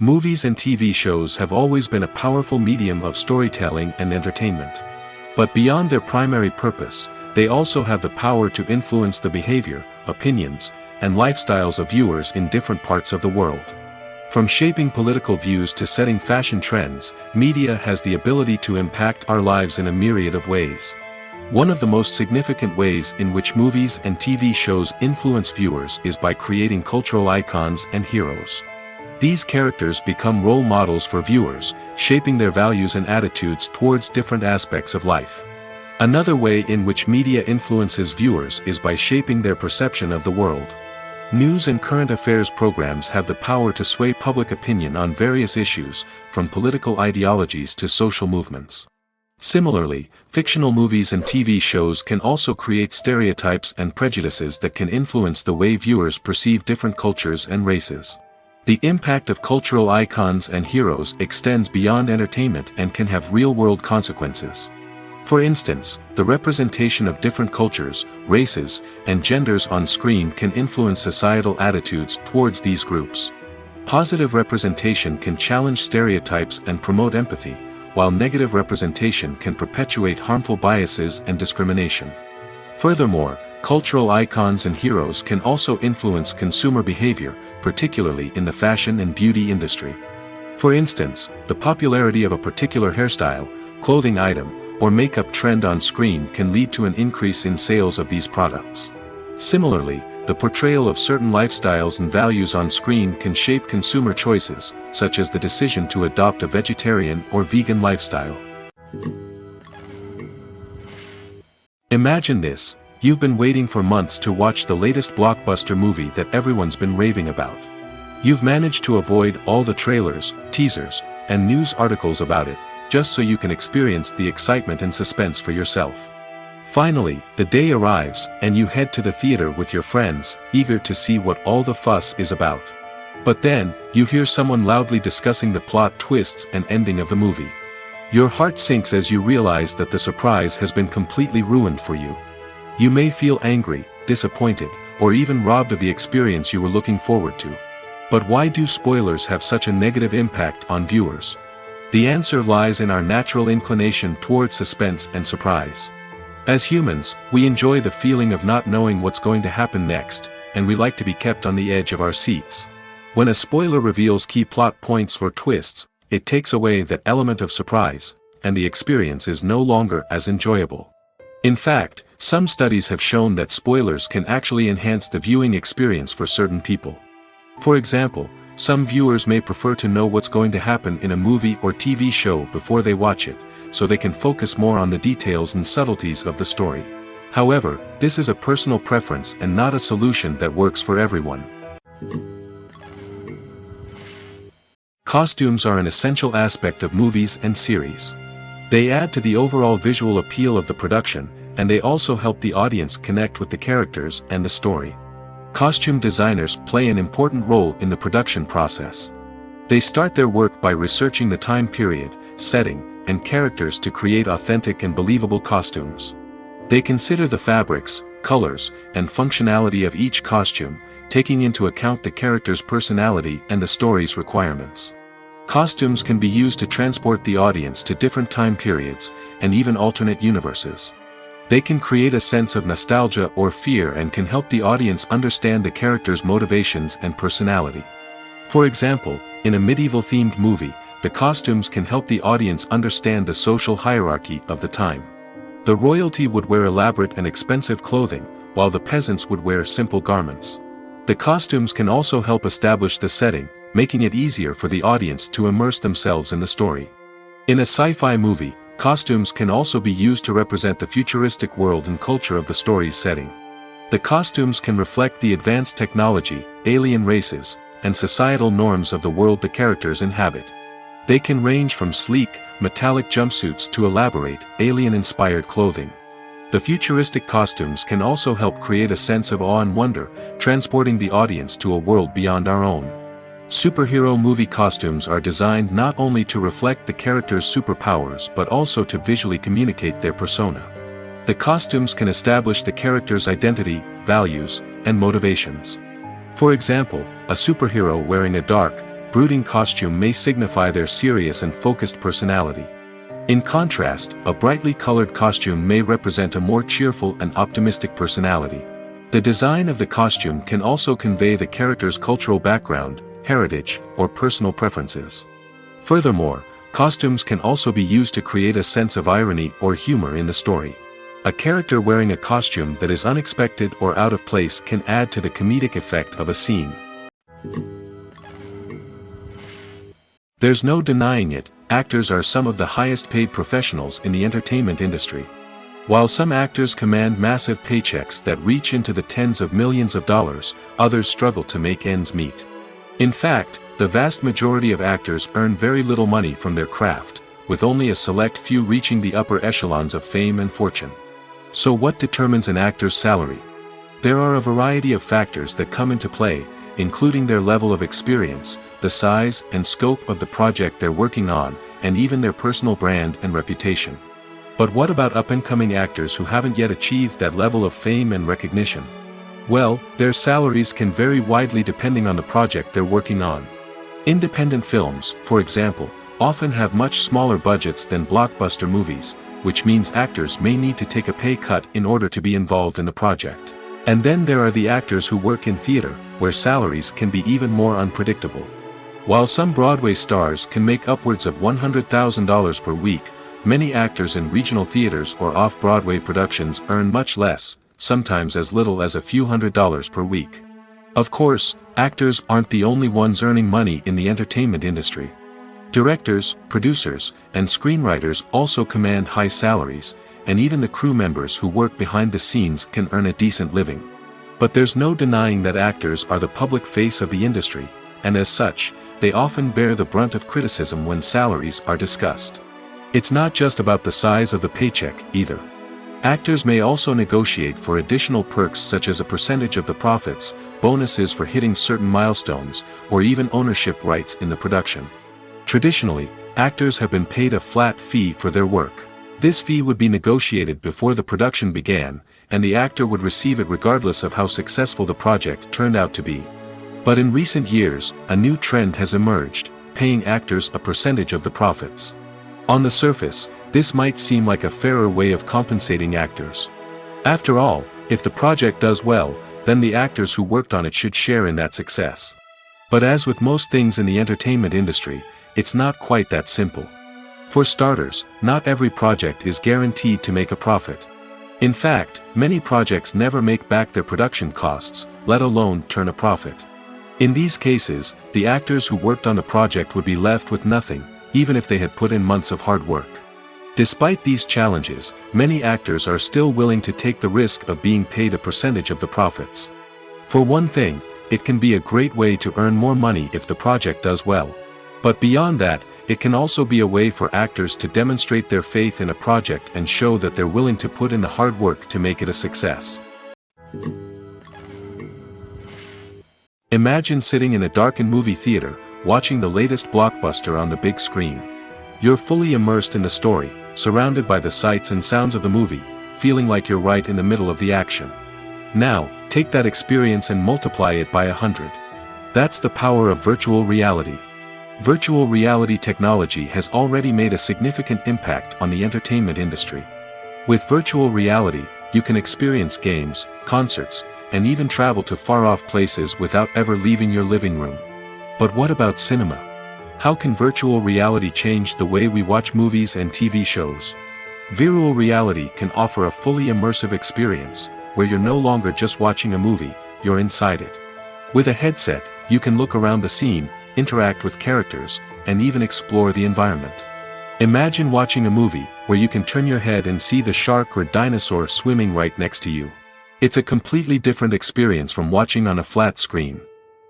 Movies and TV shows have always been a powerful medium of storytelling and entertainment. But beyond their primary purpose, they also have the power to influence the behavior, opinions, and lifestyles of viewers in different parts of the world. From shaping political views to setting fashion trends, media has the ability to impact our lives in a myriad of ways. One of the most significant ways in which movies and TV shows influence viewers is by creating cultural icons and heroes. These characters become role models for viewers, shaping their values and attitudes towards different aspects of life. Another way in which media influences viewers is by shaping their perception of the world. News and current affairs programs have the power to sway public opinion on various issues, from political ideologies to social movements. Similarly, fictional movies and TV shows can also create stereotypes and prejudices that can influence the way viewers perceive different cultures and races. The impact of cultural icons and heroes extends beyond entertainment and can have real-world consequences. For instance, the representation of different cultures, races, and genders on screen can influence societal attitudes towards these groups. Positive representation can challenge stereotypes and promote empathy, while negative representation can perpetuate harmful biases and discrimination. Furthermore, cultural icons and heroes can also influence consumer behavior, particularly in the fashion and beauty industry. For instance, the popularity of a particular hairstyle, clothing item, or makeup trend on screen can lead to an increase in sales of these products. Similarly, the portrayal of certain lifestyles and values on screen can shape consumer choices, such as the decision to adopt a vegetarian or vegan lifestyle. Imagine this: you've been waiting for months to watch the latest blockbuster movie that everyone's been raving about. You've managed to avoid all the trailers, teasers, and news articles about it, just so you can experience the excitement and suspense for yourself. Finally, the day arrives, and you head to the theater with your friends, eager to see what all the fuss is about. But then, you hear someone loudly discussing the plot twists and ending of the movie. Your heart sinks as you realize that the surprise has been completely ruined for you. You may feel angry, disappointed, or even robbed of the experience you were looking forward to. But why do spoilers have such a negative impact on viewers? The answer lies in our natural inclination towards suspense and surprise. As humans, we enjoy the feeling of not knowing what's going to happen next, and we like to be kept on the edge of our seats. When a spoiler reveals key plot points or twists, it takes away that element of surprise, and the experience is no longer as enjoyable. In fact, some studies have shown that spoilers can actually enhance the viewing experience for certain people. For example, some viewers may prefer to know what's going to happen in a movie or TV show before they watch it, so they can focus more on the details and subtleties of the story. However, this is a personal preference and not a solution that works for everyone. Costumes are an essential aspect of movies and series. They add to the overall visual appeal of the production, and they also help the audience connect with the characters and the story. Costume designers play an important role in the production process. They start their work by researching the time period, setting, and characters to create authentic and believable costumes. They consider the fabrics, colors, and functionality of each costume, taking into account the character's personality and the story's requirements. Costumes can be used to transport the audience to different time periods, and even alternate universes. They can create a sense of nostalgia or fear and can help the audience understand the character's motivations and personality. For example, in a medieval-themed movie, the costumes can help the audience understand the social hierarchy of the time. The royalty would wear elaborate and expensive clothing, while the peasants would wear simple garments. The costumes can also help establish the setting, making it easier for the audience to immerse themselves in the story. In a sci-fi movie, costumes can also be used to represent the futuristic world and culture of the story's setting. The costumes can reflect the advanced technology, alien races, and societal norms of the world the characters inhabit. They can range from sleek, metallic jumpsuits to elaborate, alien-inspired clothing. The futuristic costumes can also help create a sense of awe and wonder, transporting the audience to a world beyond our own. Superhero movie costumes are designed not only to reflect the character's superpowers but also to visually communicate their persona. The costumes can establish the character's identity, values, and motivations. For example, a superhero wearing a dark, brooding costume may signify their serious and focused personality. In contrast, a brightly colored costume may represent a more cheerful and optimistic personality. The design of the costume can also convey the character's cultural background, heritage, or personal preferences. Furthermore, costumes can also be used to create a sense of irony or humor in the story. A character wearing a costume that is unexpected or out of place can add to the comedic effect of a scene. There's no denying it, actors are some of the highest paid professionals in the entertainment industry. While some actors command massive paychecks that reach into the tens of millions of dollars, others struggle to make ends meet. In fact, the vast majority of actors earn very little money from their craft, with only a select few reaching the upper echelons of fame and fortune. So what determines an actor's salary? There are a variety of factors that come into play, including their level of experience, the size and scope of the project they're working on, and even their personal brand and reputation. But what about up-and-coming actors who haven't yet achieved that level of fame and recognition? Well, their salaries can vary widely depending on the project they're working on. Independent films, for example, often have much smaller budgets than blockbuster movies, which means actors may need to take a pay cut in order to be involved in the project. And then there are the actors who work in theater, where salaries can be even more unpredictable. While some Broadway stars can make upwards of $100,000 per week, many actors in regional theaters or off-Broadway productions earn much less, sometimes as little as a few $100s per week. Of course, actors aren't the only ones earning money in the entertainment industry. Directors, producers, and screenwriters also command high salaries, and even the crew members who work behind the scenes can earn a decent living. But there's no denying that actors are the public face of the industry, and as such, they often bear the brunt of criticism when salaries are discussed. It's not just about the size of the paycheck, either. Actors may also negotiate for additional perks such as a percentage of the profits, bonuses for hitting certain milestones, or even ownership rights in the production. Traditionally, actors have been paid a flat fee for their work. This fee would be negotiated before the production began, and the actor would receive it regardless of how successful the project turned out to be. But in recent years, a new trend has emerged, paying actors a percentage of the profits. On the surface, this might seem like a fairer way of compensating actors. After all, if the project does well, then the actors who worked on it should share in that success. But as with most things in the entertainment industry, it's not quite that simple. For starters, not every project is guaranteed to make a profit. In fact, many projects never make back their production costs, let alone turn a profit. In these cases, the actors who worked on the project would be left with nothing, even if they had put in months of hard work. Despite these challenges, many actors are still willing to take the risk of being paid a percentage of the profits. For one thing, it can be a great way to earn more money if the project does well. But beyond that, it can also be a way for actors to demonstrate their faith in a project and show that they're willing to put in the hard work to make it a success. Imagine sitting in a darkened movie theater, watching the latest blockbuster on the big screen. You're fully immersed in the story, surrounded by the sights and sounds of the movie, feeling like you're right in the middle of the action. Now, take that experience and multiply it by 100. That's the power of virtual reality. Virtual reality technology has already made a significant impact on the entertainment industry. With virtual reality, you can experience games, concerts, and even travel to far-off places without ever leaving your living room. But what about cinema? How can virtual reality change the way we watch movies and TV shows? Virtual reality can offer a fully immersive experience, where you're no longer just watching a movie, you're inside it. With a headset, you can look around the scene, interact with characters, and even explore the environment. Imagine watching a movie, where you can turn your head and see the shark or dinosaur swimming right next to you. It's a completely different experience from watching on a flat screen.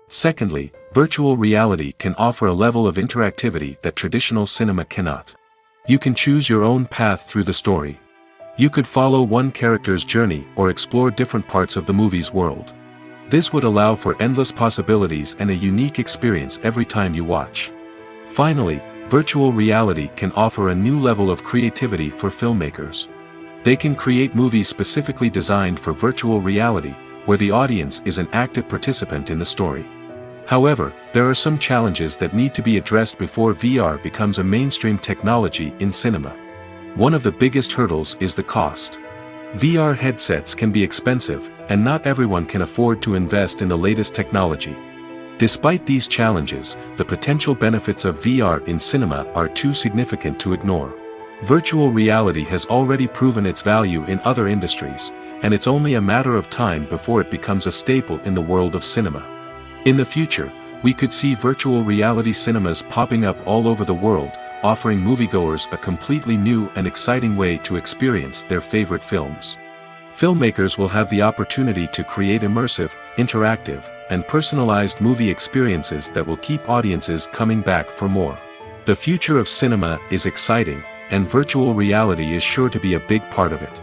Secondly, virtual reality can offer a level of interactivity that traditional cinema cannot. You can choose your own path through the story. You could follow one character's journey or explore different parts of the movie's world. This would allow for endless possibilities and a unique experience every time you watch. Finally, virtual reality can offer a new level of creativity for filmmakers. They can create movies specifically designed for virtual reality, where the audience is an active participant in the story. However, there are some challenges that need to be addressed before VR becomes a mainstream technology in cinema. One of the biggest hurdles is the cost. VR headsets can be expensive, and not everyone can afford to invest in the latest technology. Despite these challenges, the potential benefits of VR in cinema are too significant to ignore. Virtual reality has already proven its value in other industries, and it's only a matter of time before it becomes a staple in the world of cinema. In the future, We could see virtual reality cinemas popping up all over the world, offering moviegoers a completely new and exciting way to experience their favorite films. Filmmakers will have the opportunity to create immersive, interactive, and personalized movie experiences that will keep audiences coming back for more. The future of cinema is exciting, and virtual reality is sure to be a big part of it.